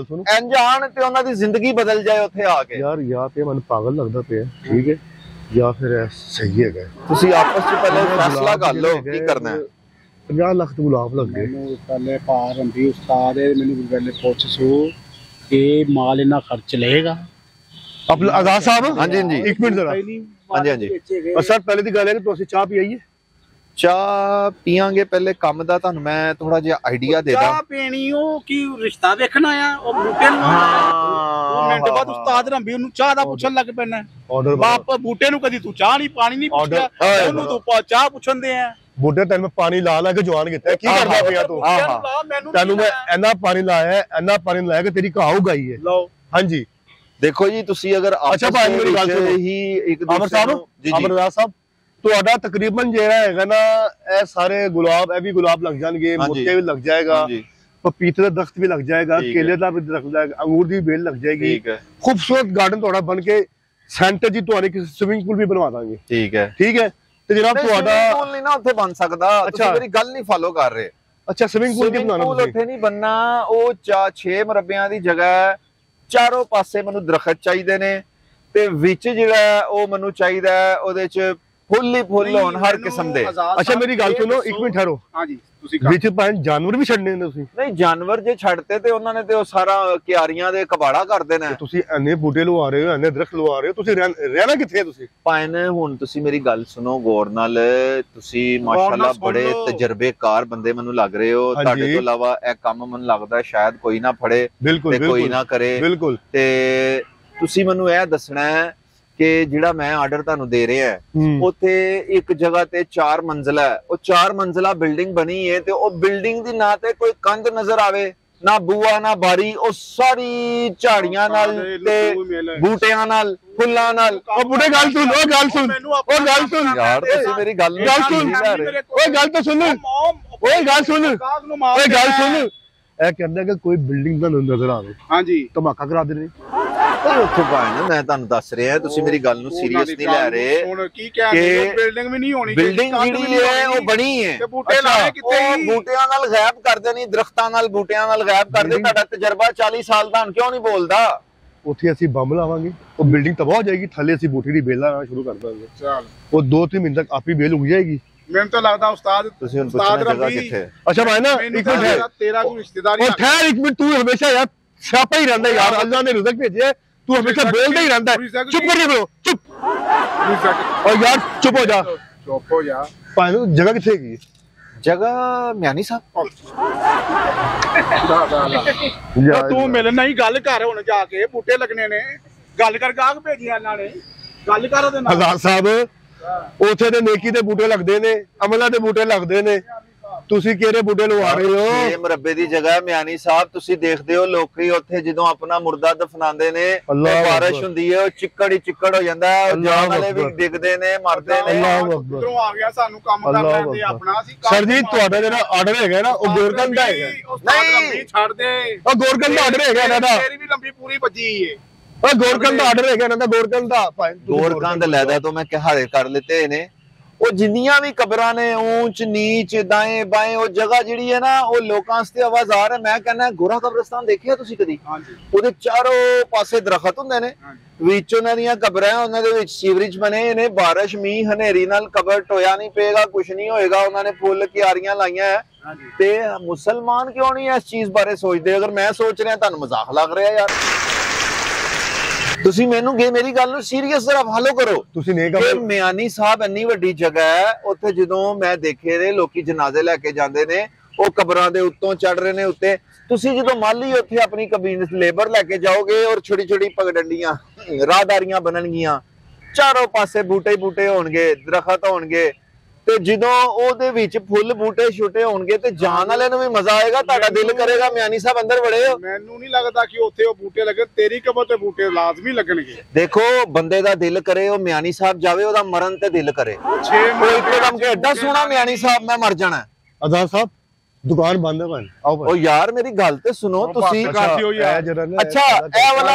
ਅਣਜਾਣ ਤੇ ਉਹਨਾਂ ਦੀ ਜ਼ਿੰਦਗੀ ਬਦਲ ਜਾਏ ਉੱਥੇ ਆ ਕੇ। ਯਾਰ ਜਾਂ ਤੇ ਮੈਨੂੰ ਪਾਗਲ ਲੱਗਦਾ ਪਿਆ, ਠੀਕ ਹੈ, ਜਾਂ ਫਿਰ ਇਹ ਸਹੀ ਹੈਗਾ। ਤੁਸੀਂ ਆਪਸ ਵਿੱਚ ਪਹਿਲੇ ਫੈਸਲਾ ਕਰ ਲਓ ਕੀ ਕਰਨਾ ਹੈ। 50 ਲੱਖ ਤੋਂ ਗੁਲਾਬ ਲੱਗ ਗਏ। ਮੈਨੂੰ ਪਹਿਲੇ ਪਾਰ ਰੰਬੀ ਉਸਤਾਦ ਮੈਨੂੰ ਪਹਿਲੇ ਪੁੱਛ ਸੋ ਕਿ ਮਾਲ ਇਹਨਾਂ ਖਰਚ ਲਏਗਾ ਆਪਣਾ ਆਜ਼ਾਦ ਸਾਹਿਬ? ਹਾਂਜੀ ਹਾਂਜੀ 1 ਮਿੰਟ ਜ਼ਰਾ। ਹਾਂਜੀ ਹਾਂਜੀ ਸਰ ਪਹਿਲੇ ਦੀ ਗੱਲ ਹੈ ਕਿ ਤੁਸੀਂ ਚਾਹ ਪੀ ਆਈਏ? ਚਾਹ ਪੀਾਂਗੇ, ਪਹਿਲੇ ਕੰਮ ਦਾ ਤੁਹਾਨੂੰ ਮੈਂ ਥੋੜਾ ਜਿਹਾ ਆਈਡੀਆ ਦੇ ਦਾਂ। ਚਾਹ ਪੀਣੀ ਉਹ ਕੀ ਰਿਸ਼ਤਾ ਵੇਖਣ ਆਇਆ, ਉਹ ਬੂਟੇ ਨੂੰ ਆਇਆ। ਮਿੰਟ ਬਾਅਦ ਉਸਤਾਦ ਰੰਬੀ ਉਹਨੂੰ ਚਾਹ ਦਾ ਪੁੱਛਣ ਲੱਗ ਪੈਣਾ। ਬਾਪ ਬੂਟੇ ਨੂੰ ਕਦੀ ਤੂੰ ਚਾਹ ਨਹੀਂ ਪਾਣੀ ਨਹੀਂ ਪੁੱਛਿਆ, ਉਹਨੂੰ ਤੂੰ ਚਾਹ ਪੁੱਛਣਦੇ ਆ। ਬੂਟੇ ਤੈਨੂੰ ਪਾਣੀ ਲਾ ਕੇ ਜਵਾਨ ਕੀਤਾ, ਕੀ ਕਰਦਾ ਪਿਆ ਤੂੰ? ਤੈਨੂੰ ਮੈਂ ਇੰਨਾ ਪਾਣੀ ਲਾਇਆ ਕਿ ਤੇਰੀ ਘਾਹ ਉਗਾਈ ਹੈ। ਲਓ ਹਾਂਜੀ ਦੇਖੋ ਜੀ ਤੁਸੀਂ ਅਗਰ ਅੱਛਾ ਭਾਈ ਮੇਰੀ ਗੱਲ ਸੁਣੋ ਹੀ ਇੱਕ ਅਮਰ ਸਾਹਿਬ ਤੁਹਾਡਾ ਤਕਰੀਬਨ ਜਿਹੜਾ ਹੈਗਾ ਨਾ ਇਹ ਸਾਰੇ ਗੁਲਾਬ, ਇਹ ਵੀ ਗੁਲਾਬ ਲੱਗ ਜਾਣਗੇ, ਮੋਤੀਆ ਵੀ ਲੱਗ ਜਾਏਗਾ, ਪਪੀਤੇ ਦਾ ਦਰਖਤ ਵੀ ਲੱਗ ਜਾਏਗਾ, ਕੇਲੇ ਦਾ ਵੀ ਦਰਖਤ ਲੱਗ ਜਾਏਗਾ, ਅੰਗੂਰ ਦੀ ਬੇਲ ਲੱਗ ਜਾਏਗੀ। ਖੂਬਸੂਰਤ ਗਾਰਡਨ ਤੁਹਾਡਾ ਬਣ ਕੇ ਸੈਂਟਰ ਜੀ ਤੁਹਾਨੂੰ ਇੱਕ ਸਵਿਮਿੰਗ ਪੂਲ ਵੀ ਬਣਵਾ ਦਾਂਗੇ। ਠੀਕ ਹੈ ਤੇ ਜਨਾਬ ਤੁਹਾਡਾ ਪੂਲ ਨਹੀਂ ਨਾ ਉੱਥੇ ਬਣ ਸਕਦਾ, ਤੁਸੀਂ ਮੇਰੀ ਗੱਲ ਨਹੀਂ ਫਾਲੋ ਕਰ ਰਹੇ। ਅੱਛਾ ਸਵਿਮਿੰਗ ਪੂਲ ਕੀ ਬਣਾਉਣਾ ਤੁਸੀਂ? ਉੱਥੇ ਨਹੀਂ ਬਣਨਾ, ਉਹ 6 ਮਰਬਿਆਂ ਦੀ ਜਗ੍ਹਾ ਹੈ, ਚਾਰੋਂ ਪਾਸੇ ਮੈਨੂੰ ਦਰਖਤ ਚਾਹੀਦੇ ਨੇ ਤੇ ਵਿੱਚ ਜਿਹੜਾ ਉਹ ਮੈਨੂੰ ਚਾਹੀਦਾ ਉਹਦੇ 'ਚ ਫੁੱਲ ਹੀ ਫੁੱਲ ਹੋਣ ਹਰ ਕਿਸਮ ਦੇ। ਅੱਛਾ ਮੇਰੀ ਗੱਲ ਸੁਣੋ, ਇੱਕ ਮਿੰਟ ਠਹਿਰੋ। ਹਾਂਜੀ ਤੁਸੀਂ ਵਿੱਚ ਭਾਵੇਂ ਜਾਨਵਰ ਵੀ ਛੱਡਨੇ ਨੇ ਤੁਸੀਂ? ਨਹੀਂ, ਜਾਨਵਰ ਜੇ ਛੱਡਤੇ ਤੇ ਉਹਨਾਂ ਨੇ ਤੇ ਉਹ ਸਾਰਾ ਕਿਆਰੀਆਂ ਦੇ ਕਬਾੜਾ ਕਰ ਦੇਣਾ। ਤੁਸੀਂ ਇੰਨੇ ਬੂਟੇ ਲਵਾ ਰਹੇ ਹੋ, ਇੰਨੇ ਦਰਖਤ ਲਵਾ ਰਹੇ ਹੋ, ਤੁਸੀਂ ਰਹਿਣਾ ਕਿੱਥੇ ਤੁਸੀਂ? ਪਾਇਨ ਹੁਣ ਤੁਸੀਂ ਮੇਰੀ ਗੱਲ ਸੁਣੋ ਗੌਰ ਨਾਲ, ਤੁਸੀਂ ਮਾਸ਼ਾਅੱਲਾ ਬੜੇ ਤਜਰਬੇਕਾਰ ਬੰਦੇ ਮੈਨੂੰ ਲੱਗ ਰਹੇ ਹੋ। ਤੁਹਾਡੇ ਤੋਂ ਇਲਾਵਾ ਇਹ ਕੰਮ ਮੈਨੂੰ ਲੱਗਦਾ ਸ਼ਾਇਦ ਕੋਈ ਨਾ ਫੜੇ ਤੇ ਕੋਈ ਨਾ ਕਰੇ। ਬਿਲਕੁਲ। ਤੇ ਤੁਸੀਂ ਮੈਨੂੰ ਇਹ ਦੱਸਣਾ ਹੈ ਕਿ ਜਿਹੜਾ ਮੈਂ ਆਰਡਰ ਤੁਹਾਨੂੰ ਦੇ ਰਿਹਾ ਉੱਥੇ ਇੱਕ ਜਗ੍ਹਾ ਤੇ 4 ਮੰਜ਼ਲਾ ਹੈ, ਉਹ 4 ਮੰਜ਼ਲਾ ਬਿਲਡਿੰਗ ਬਣੀ ਹੈ ਤੇ ਉਹ ਬਿਲਡਿੰਗ ਦੀ ਨਾ ਤੇ ਕੋਈ ਕੰਧ ਨਜ਼ਰ ਆਵੇ, ਨਾ ਬੂਆ ਨਾ ਬਾਰੀ, ਉਹ ਸਾਰੀ ਝਾੜੀਆਂ ਨਾਲ ਤੇ ਬੂਟਿਆਂ ਨਾਲ ਫੁੱਲਾਂ ਨਾਲ। ਉਹ ਬੁੱਢੇ ਗੱਲ ਸੁਣ, ਉਹ ਗੱਲ ਸੁਣ, ਉਹ ਗੱਲ ਸੁਣ ਯਾਰ, ਤੁਸੀਂ ਮੇਰੀ ਗੱਲ ਸੁਣ, ਓਏ ਗੱਲ ਤਾਂ ਸੁਣ, ਓਏ ਗੱਲ ਸੁਣ, ਓਏ ਗੱਲ ਸੁਣ। ਇਹ ਕਹਿੰਦਾ ਕਿ ਕੋਈ ਬਿਲਡਿੰਗ ਦਾ ਨਜ਼ਰ ਆਵੇ, ਹਾਂਜੀ ਧਮਾਕਾ ਕਰਾ ਦੇਣੇ। ਉੱਥੇ ਪਾਇਨ ਮੈਂ ਤੁਹਾਨੂੰ ਦੱਸ ਰਿਹਾ, ਤੁਸੀਂ ਮੇਰੀ ਗੱਲ ਨੂੰ ਸੀਰੀਅਸ ਨਹੀਂ ਲੈ ਰਹੇ। ਹੁਣ ਕੀ ਕਹਿੰਦੇ, ਬਿਲਡਿੰਗ ਵੀ ਨਹੀਂ ਹੋਣੀ, ਬਿਲਡਿੰਗ ਜਿਹੜੀ ਹੈ ਉਹ ਬਣੀ ਹੈ ਤੇ ਬੂਟੇ ਲਾਏ ਕਿੱਥੇ? ਬੂਟਿਆਂ ਨਾਲ ਗਾਇਬ ਕਰਦੇ ਨਹੀਂ, ਦਰਖਤਾਂ ਨਾਲ ਬੂਟਿਆਂ ਨਾਲ ਗਾਇਬ ਕਰਦੇ। ਤੁਹਾਡਾ ਤਜਰਬਾ 40 ਸਾਲ ਦਾ, ਹੁਣ ਕਿਉਂ ਨਹੀਂ ਬੋਲਦਾ? ਉੱਥੇ ਅਸੀਂ ਬੰਬ ਲਾਵਾਂਗੇ, ਉਹ ਬਿਲਡਿੰਗ ਤਬਾਹ ਹੋ ਜਾਏਗੀ, ਥੱਲੇ ਅਸੀਂ ਬੂਟੇ ਦੀ ਬੇਲ ਲਾਣਾ ਸ਼ੁਰੂ ਕਰ ਦਾਂਗੇ। ਚਲ ਉਹ 2-3 ਮਹੀਨੇ ਤੱਕ ਆਪੀ ਬੇਲ ਉਗ ਜਾਏਗੀ। ਮੈਨੂੰ ਤਾਂ ਲੱਗਦਾ ਉਸਤਾਦ, ਤੁਸੀਂ ਹੁਣ ਪੁੱਛਣਾ ਜਗ੍ਹਾ ਕਿੱਥੇ? ਅੱਛਾ ਭਾਈ ਨਾ ਇੱਕ ਮਿੰਟ, ਤੇਰਾ ਕੋਈ ਰਿਸ਼ਤੇਦਾਰੀ? ਉਹ ਠਹਿਰ ਇੱਕ ਮਿੰਟ, ਤੂੰ ਹਮੇਸ਼ਾ ਯਾਰ ਸਿਆਪਾ ਹੀ ਰਹਿੰਦਾ ਯਾਰ, ਅੱਲਾ ਨੇ ਰਿਜ਼ਕ ਭੇਜਿਆ, ਤੂੰ ਹਮੇਸ਼ਾ ਬੋਲਦਾ ਹੀ ਰਹਿੰਦਾ। ਚੁੱਪ ਕਰ ਜਾ, ਚੁੱਪ। और यार चुप हो जा, चुप हो जा। जगह किथे हैगी? जगह म्यानी साहब। तू मिलना ही गल कर हुण जाके, बूटे लगने ने, गल कर गाहक भेजिया इन्हां ने, गल कर ओदे नाल। हज़ार साहब उथे ते नेकी दे बूटे लगदे ने, अमला दे बूटे लगदे ने, ਤੁਸੀਂ ਕਿਹੜੇ ਬੂਟੇ ਲਵਾ ਰਹੇ ਹੋ? ਇਹ ਮਰੱਬੇ ਦੀ ਜਗ੍ਹਾ ਮਿਆਨੀ ਸਾਹਿਬ, ਤੁਸੀਂ ਦੇਖਦੇ ਹੋ ਲੋਕੀ ਉੱਥੇ ਜਦੋਂ ਆਪਣਾ ਮੁਰਦਾ ਦਫਨਾਉਂਦੇ ਨੇ, ਬਾਰਿਸ਼ ਹੁੰਦੀ ਹੈ, ਉਹ ਚਿੱਕੜ ਹੀ ਚਿੱਕੜ ਹੋ ਜਾਂਦਾ ਹੈ, ਜਾਨ ਵਾਲੇ ਵੀ ਡਿੱਗਦੇ ਨੇ, ਮਰਦੇ ਨੇ। ਉਧਰੋਂ ਆ ਗਿਆ, ਸਾਨੂੰ ਕੰਮ ਕਰ ਲੈਂਦੇ ਆਪਣਾ। ਅਸੀਂ ਸਰ ਜੀ ਤੁਹਾਡਾ ਜਿਹੜਾ ਆਰਡਰ ਹੈਗਾ ਨਾ, ਉਹ ਗੋਰਕੰਦ ਦਾ ਹੈਗਾ। ਨਹੀਂ ਛੱਡ ਦੇ, ਉਹ ਗੋਰਕੰਦ ਦਾ ਆਰਡਰ ਹੈਗਾ ਇਹਨਾਂ ਦਾ। ਤੇਰੀ ਵੀ ਲੰਬੀ ਪੂਰੀ ਵੱਜੀ ਏ। ਉਹ ਗੋਰਕੰਦ ਦਾ ਆਰਡਰ ਹੈਗਾ ਇਹਨਾਂ ਦਾ, ਗੋਰਕੰਦ ਦਾ। ਗੋਰਕੰਦ ਲੈਦਾ ਤੋਂ ਮੈਂ ਕਿਹਾਰੇ ਕਰ ਲਿੱਤੇ ਨੇ। ਉਹ ਜਿੰਨੀਆਂ ਵੀ ਕਬਰਾਂ ਨੇ, ਊਂਚ ਨੀਚ ਦਾएं ਬਾएं, ਉਹ ਜਗ੍ਹਾ ਜਿਹੜੀ ਹੈ ਨਾ, ਉਹ ਲੋਕਾਂ ਵਾਸਤੇ ਆਵਾਜ਼ਾਰ ਹੈ। ਮੈਂ ਕਹਿੰਦਾ ਗੋਰਾ ਕਬਰਸਤਾਨ ਦੇਖਿਆ ਤੁਸੀਂ ਕਦੀ? ਉਹਦੇ ਚਾਰੋਂ ਪਾਸੇ ਦਰਖਤ ਹੁੰਦੇ ਨੇ, ਵਿੱਚ ਉਹਨਾਂ ਦੀਆਂ ਕਬਰਾਂ, ਉਹਨਾਂ ਦੇ ਵਿੱਚ ਸੀਵਰੇਜ ਬਣੇ ਨੇ। ਬਾਰਿਸ਼ ਮੀਂਹ ਹਨੇਰੀ ਨਾਲ ਕਬਰ ਟੋਇਆ ਨਹੀਂ ਪਏਗਾ, ਕੁਝ ਨਹੀਂ ਹੋਏਗਾ। ਉਹਨਾਂ ਨੇ ਫੁੱਲ ਕਿਆਰੀਆਂ ਲਾਈਆਂ ਹੈ। ਤੇ ਮੁਸਲਮਾਨ ਕਿਉਂ ਨਹੀਂ ਇਸ ਚੀਜ਼ ਬਾਰੇ ਸੋਚਦੇ? ਅਗਰ ਮੈਂ ਸੋਚ ਰਿਹਾ, ਤੁਹਾਨੂੰ ਮਜ਼ਾਕ ਲੱਗ ਰਿਹਾ ਯਾਰ। ਤੁਸੀਂ ਮੈਨੂੰ ਮੇਰੀ ਗੱਲ ਨੂੰ ਸੀਰੀਅਸ ਜ਼ਰਾ ਫਾਲੋ ਕਰੋ। ਤੁਸੀਂ ਨਹੀਂ ਕਿ ਮਿਆਨੀ ਸਾਹਿਬ ਇੰਨੀ ਵੱਡੀ ਜਗ੍ਹਾ ਹੈ, ਉੱਥੇ ਜਦੋਂ ਮੈਂ ਦੇਖੇ ਨੇ ਲੋਕੀ ਜਨਾਜ਼ੇ ਲੈ ਕੇ ਜਾਂਦੇ ਨੇ, ਉਹ ਕਬਰਾਂ ਦੇ ਉੱਤੋਂ ਚੜ ਰਹੇ ਨੇ ਉੱਤੇ। ਤੁਸੀਂ ਜਦੋਂ ਮਾਲੀ ਉੱਥੇ ਆਪਣੀ ਕਬੀਨ ਲੇਬਰ ਲੈ ਕੇ ਜਾਓਗੇ, ਔਰ ਛੋਟੀ ਛੋਟੀ ਪਗਡੰਡੀਆਂ ਰਾਹਦਾਰੀਆਂ ਬਣਨਗੀਆਂ, ਚਾਰੋਂ ਪਾਸੇ ਬੂਟੇ ਬੂਟੇ ਹੋਣਗੇ, ਦਰਖਤ ਹੋਣਗੇ, ਤੇ ਜਦੋਂ ਉਹਦੇ ਵਿੱਚ ਫੁੱਲ ਬੂਟੇ ਛੋਟੇ ਹੋਣਗੇ ਤੇ ਜਾਨ ਵਾਲੇ ਨੂੰ ਵੀ ਮਜ਼ਾ ਆਏਗਾ। ਤੁਹਾਡਾ ਦਿਲ ਕਰੇਗਾ ਮਿਆਨੀ ਸਾਹਿਬ ਅੰਦਰ ਵੜੇ ਹੋ। ਮੈਨੂੰ ਨਹੀਂ ਲੱਗਦਾ ਕਿ ਉੱਥੇ ਉਹ ਬੂਟੇ ਲੱਗੇ, ਤੇਰੀ ਕਬਰ ਤੇ ਬੂਟੇ ਲਾਜ਼ਮੀ ਲੱਗਣਗੇ। ਦੇਖੋ, ਬੰਦੇ ਦਾ ਦਿਲ ਕਰੇ ਉਹ ਮਿਆਨੀ ਸਾਹਿਬ ਜਾਵੇ, ਉਹਦਾ ਮਰਨ ਤੇ ਦਿਲ ਕਰੇ। 6 ਮਹੀਨੇ ਐਡਾ ਸੋਹਣਾ ਮਿਆਨੀ ਸਾਹਿਬ ਮੈਂ ਮਰ ਜਾਣਾ। ਆਜ਼ਾਦ ਸਾਹਿਬ ਦੁਕਾਨ ਬੰਦ ਹੈ ਭਾਈ, ਆਓ ਭਾਈ। ਉਹ ਯਾਰ ਮੇਰੀ ਗੱਲ ਤੇ ਸੁਣੋ ਤੁਸੀਂ। ਅੱਛਾ ਇਹ ਵਾਲਾ,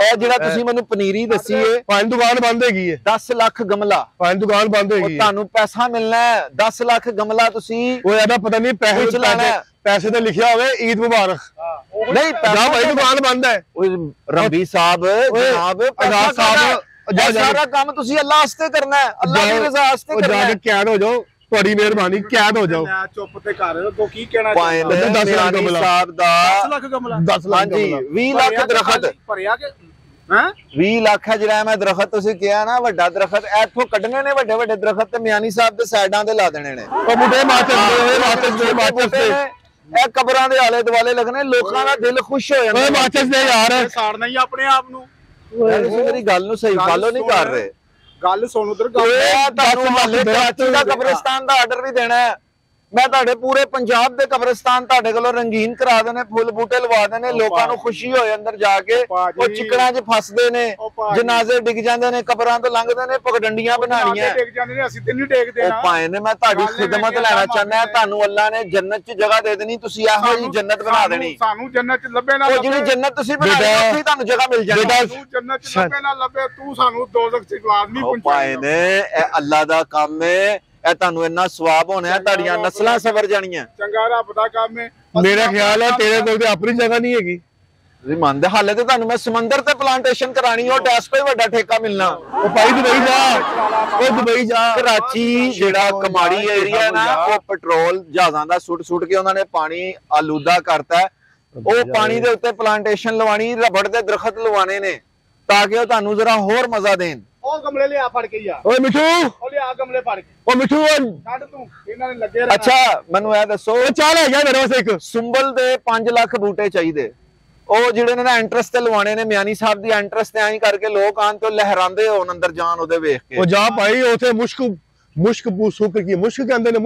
ਇਹ ਜਿਹੜਾ ਤੁਸੀਂ ਮੈਨੂੰ ਪਨੀਰੀ ਦੱਸੀ ਏ, ਭਾਈ ਦੁਕਾਨ ਬੰਦ ਹੈਗੀ ਹੈ। 10 ਲੱਖ ਗਮਲਾ, ਭਾਈ ਦੁਕਾਨ ਬੰਦ ਹੈਗੀ। ਤੁਹਾਨੂੰ ਪੈਸਾ ਮਿਲਣਾ ਹੈ 10 ਲੱਖ ਗਮਲਾ। ਤੁਸੀਂ ਉਹ ਇਹਦਾ ਪਤਾ ਨਹੀਂ ਪੈਸੇ ਤੇ ਲਿਖਿਆ ਹੋਵੇ ਈਦ ਮੁਬਾਰਕ। ਨਹੀਂ ਪੈਸਾ ਭਾਈ ਦੁਕਾਨ ਬੰਦ ਹੈ। ਰੰਬੀ ਸਾਹਿਬ ਜਨਾਬ, ਆਜ਼ਾਦ ਸਾਹਿਬ ਸਾਰਾ ਕੰਮ ਤੁਸੀਂ ਅੱਲਾਹ ਵਾਸਤੇ ਕਰਨਾ ਹੈ, ਅੱਲਾਹ ਦੀ ਰਜ਼ਾ ਵਾਸਤੇ ਕਰਨਾ ਹੈ। ਕੈਦ ਹੋ ਜਾਓ, ਤੁਹਾਡੀ ਮਿਹਰਬਾਨੀ, ਕੈਦ ਹੋ ਜਾਓ। ਚੁੱਪ ਤੇ ਕਰ, ਤੂੰ ਕੀ ਕਹਿਣਾ ਚਾਹੁੰਦਾ? 10 ਲੱਖ ਗਮਲਾ ਸਾਹਿਬ ਦਾ 10 ਲੱਖ ਗਮਲਾ, 10 ਲੱਖ ਹਾਂਜੀ 20 ਲੱਖ ਦਰਖਤ ਭਰਿਆ ਕਿ ਹੈ 20 ਲੱਖ ਹੈ ਜਿਹੜਾ ਮੈਂ ਦਰਖਤ ਤੁਸੀਂ ਕਿਹਾ ਨਾ, ਵੱਡਾ ਦਰਖਤ ਇੱਥੋਂ ਕੱਢਣੇ ਨੇ, ਵੱਡੇ ਵੱਡੇ ਦਰਖਤ ਤੇ ਮਿਆਨੀ ਸਾਹਿਬ ਦੇ ਸਾਈਡਾਂ ਤੇ ਲਾ ਦੇਣੇ ਨੇ। ਉਹ ਮੁੰਡੇ ਮਾਚਸ ਦੇ ਇਹ ਕਬਰਾਂ ਦੇ ਆਲੇ ਦੁਆਲੇ ਲੱਗਣੇ, ਲੋਕਾਂ ਦਾ ਦਿਲ ਖੁਸ਼ ਹੋ ਜਾਂਦਾ। ਮਾਚਸ ਦੇ ਯਾਰ ਸਾੜਨਾ ਹੀ ਆਪਣੇ ਆਪ ਨੂੰ। ਤੁਸੀਂ ਮੇਰੀ ਗੱਲ ਨੂੰ ਸਹੀ ਫਾਲੋ ਨਹੀਂ ਕਰ ਰਹੇ। ਗੱਲ ਸੁਣ ਉਧਰ, ਤੁਹਾਨੂੰ ਮਹੱਲੇ ਕਰਾਚੀ ਦਾ ਕਬਰਸਤਾਨ ਦਾ ਆਰਡਰ ਵੀ ਦੇਣਾ ਹੈ। ਮੈਂ ਤੁਹਾਡੇ ਪੂਰੇ ਪੰਜਾਬ ਦੇ ਕਬਰਸਤਾਨ ਤੁਹਾਡੇ ਕੋਲੋਂ ਰੰਗੀਨ ਕਰਾ ਦੇਣੇ, ਫੁੱਲ ਬੂਟੇ ਲਵਾ ਦੇਣੇ, ਲੋਕਾਂ ਨੂੰ ਖੁਸ਼ੀ ਹੋਏ ਅੰਦਰ ਜਾ ਕੇ। ਉਹ ਚਿੱਕੜਾਂ 'ਚ ਫਸਦੇ ਨੇ, ਜਨਾਜ਼ੇ ਡਿੱਗ ਜਾਂਦੇ ਨੇ, ਕਬਰਾਂ ਤੋਂ ਲੰਘਦੇ ਨੇ, ਪਗਡੰਡੀਆਂ ਬਣਾਉਣੀਆਂ ਡਿੱਗ ਜਾਂਦੇ ਨੇ, ਅਸੀਂ ਤੇ ਨਹੀਂ ਡੇਗਦੇ ਨਾ। ਉਹ ਭਾਵੇਂ ਨੇ, ਮੈਂ ਤੁਹਾਡੀ ਖਿਦਮਤ ਲੈਣਾ ਚਾਹੁੰਦਾ, ਤੁਹਾਨੂੰ ਅੱਲਾ ਨੇ ਜੰਨਤ 'ਚ ਜਗ੍ਹਾ ਦੇ ਦੇਣੀ, ਤੁਸੀਂ ਇਹੋ ਜਿਹੀ ਜੰਨਤ ਬਣਾ ਦੇਣੀ। ਸਾਨੂੰ ਜੰਨਤ 'ਚ ਲੱਭੇ ਨਾ, ਉਹ ਜਿਹੜੀ ਜੰਨਤ ਤੁਸੀਂ ਬਣਾਈ ਉੱਥੇ ਤੁਹਾਨੂੰ ਜਗ੍ਹਾ ਮਿਲ ਜਾਣੀ। ਸਾਨੂੰ ਜੰਨਤ 'ਚ ਲੱਭੇ ਨਾ ਲੱਭੇ, ਤੂੰ ਸਾਨੂੰ ਦੋਜ਼ਖ 'ਚ ਲਾਜ਼ਮੀ ਪਹੁੰਚਾਏਗਾ। ਭਾਵੇਂ ਨੇ ਇਹ ਅੱਲਾ ਦਾ ਕੰਮ ਹੈ, ਇਹ ਤੁਹਾਨੂੰ ਇੰਨਾ ਸਵਾਬ ਹੋਣਾ, ਤੁਹਾਡੀਆਂ ਨਸਲਾਂ ਸਵਰ ਜਾਣੀਆਂ। ਚੰਗਾ ਰੱਬ ਦਾ ਕੰਮ ਹੈ। ਮੇਰਾ ਖਿਆਲ ਹੈ ਤੇਰੇ ਕੋਲ ਤੇ ਆਪਣੀ ਜਗ੍ਹਾ ਨਹੀਂ ਹੈਗੀ। ਤੁਸੀਂ ਮੰਨਦੇ ਹਾਲੇ ਤੇ ਤੁਹਾਨੂੰ ਮੈਂ ਸਮੁੰਦਰ ਤੇ ਪਲਾਂਟੇਸ਼ਨ ਕਰਾਣੀ ਉਹ ਟੈਸਟ ਕੋਈ ਵੱਡਾ ਠੇਕਾ ਮਿਲਣਾ ਉਹ ਭਾਈ ਦੁਬਈ ਜਾ, ਉਹ ਦੁਬਈ ਜਾ। ਕਰਾਚੀ ਜਿਹੜਾ ਕਮਾੜੀ ਏਰੀਆ ਨਾ ਉਹ ਪੈਟਰੋਲ ਜਹਾਜ਼ਾਂ ਦਾ ਸੁੱਟ ਕੇ ਉਹਨਾਂ ਨੇ ਪਾਣੀ ਆਲੂਦਾ ਕਰਤਾ। ਉਹ ਪਾਣੀ ਦੇ ਉੱਤੇ ਪਲਾਂਟੇਸ਼ਨ ਲਵਾਣੀ, ਰਬੜ ਦੇ ਦਰਖਤ ਲਵਾਣੇ ਨੇ ਤਾਂ ਕਿ ਉਹ ਤੁਹਾਨੂੰ ਜ਼ਰਾ ਹੋਰ ਮਜ਼ਾ ਦੇਣ। ਉਹ ਗਮਲੇ ਲਿਆ ਫੜ ਕੇ ਯਾਰ, ਓਏ ਮਿੱਠੂ, ਉਹ ਲਿਆ ਗਮਲੇ ਫੜ ਕੇ। ਉਹ ਮਿੱਠੂ ਛੱਡ ਤੂੰ, ਇਹਨਾਂ ਨੇ ਲੱਗੇ ਰਹਿਣਾ। ਅੱਛਾ ਮੈਨੂੰ ਇਹ ਦੱਸੋ, ਚਾਹ ਲੈ ਗਿਆ ਮੇਰੇ ਵਾਸਤੇ ਇੱਕ। ਸੁੰਬਲ ਦੇ 5 ਲੱਖ ਬੂਟੇ ਚਾਹੀਦੇ, ਉਹ ਜਿਹੜੇ ਨੇ ਨਾ ਐਂਟਰਸ ਤੇ ਲਵਾਣੇ ਨੇ। ਮਿਆਨੀ ਸਾਹਿਬ ਦੀ ਐਂਟਰਸ ਤੇ ਐਂ ਕਰਕੇ ਲੋਕ ਆਣ ਤੋਂ ਲਹਿਰਾਂਦੇ ਹੋਣ ਅੰਦਰ ਜਾਣ ਉਹਦੇ ਵੇਖ ਕੇ। ਉਹ ਜਾ ਭਾਈ ਉਥੇ ਮੁਸ਼ਕ ਸੁੱਕ ਕੀ ਮੁਸ਼ਕ ਕਹਿੰਦੇ ਨੇ,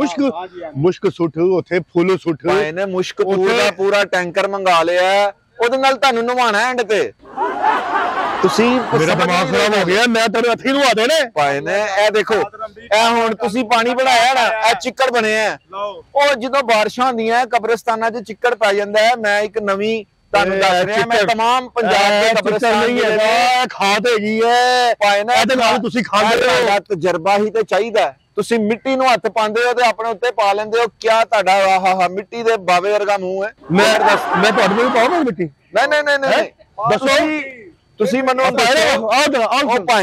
ਮੁਸ਼ਕ ਸੁੱਟ ਉਥੇ ਫੁੱਲ ਸੁੱਟ। ਭਾਈ ਨੇ ਮੁਸ਼ਕ ਦਾ ਪੂਰਾ ਟੈਂਕਰ ਮੰਗਾ ਲਿਆ, ਉਹਦੇ ਨਾਲ ਤੁਹਾਨੂੰ ਨਵਾਣਾ ਐਂਡ ਤੇ। ਤੁਸੀਂ ਮੇਰਾ ਦਿਮਾਗ ਖਰਾਬ ਹੋ ਗਿਆ, ਮੈਂ ਤੈਨੂੰ ਇੱਥੇ ਨਵਾ ਦੇਣੇ। ਭਾਈ ਨੇ ਇਹ ਦੇਖੋ, ਇਹ ਹੁਣ ਤੁਸੀਂ ਪਾਣੀ ਬਣਾਇਆ ਨਾ, ਇਹ ਚਿੱਕੜ ਬਣਿਆ। ਉਹ ਜਦੋਂ ਬਾਰਿਸ਼ਾਂ ਹੁੰਦੀਆਂ ਕਬਰਸਤਾਨਾਂ 'ਚ ਚਿੱਕੜ ਪੈ ਜਾਂਦਾ ਹੈ। ਮੈਂ ਇੱਕ ਨਵੀਂ ਤੁਹਾਨੂੰ ਦੱਸ ਰਿਹਾ, ਮੈਂ तमाम ਪੰਜਾਬ ਦੇ ਕਬਰਸਤਾਨ ਨਹੀਂ ਹੈਗਾ, ਖਾਦ ਹੈਗੀ ਹੈ ਭਾਈ ਨਾ, ਇਹਦੇ ਨਾਲ ਤੁਸੀਂ ਖਾਂਦੇ ਹੋ। ਤਜਰਬਾ ਹੀ ਤੇ ਚਾਹੀਦਾ। ਤੁਸੀਂ ਮਿੱਟੀ ਨੂੰ ਹੱਥ ਪਾਉਂਦੇ ਹੋ ਤੇ ਆਪਣੇ ਉੱਤੇ ਪਾ ਲੈਂਦੇ ਹੋ। ਕਿਆ ਤੁਹਾਡਾ ਆਹਾ ਮਿੱਟੀ ਦੇ ਬਾਵੇ ਵਰਗਾ ਮੂੰਹ ਹੈ। ਮੈਂ ਤੁਹਾਡੇ ਕੋਲ ਪਾਵਾਂ ਮਿੱਟੀ? ਨਹੀਂ ਦੱਸੋ ਤੁਸੀਂ ਮੈਨੂੰ ਆਹ ਭਾਈ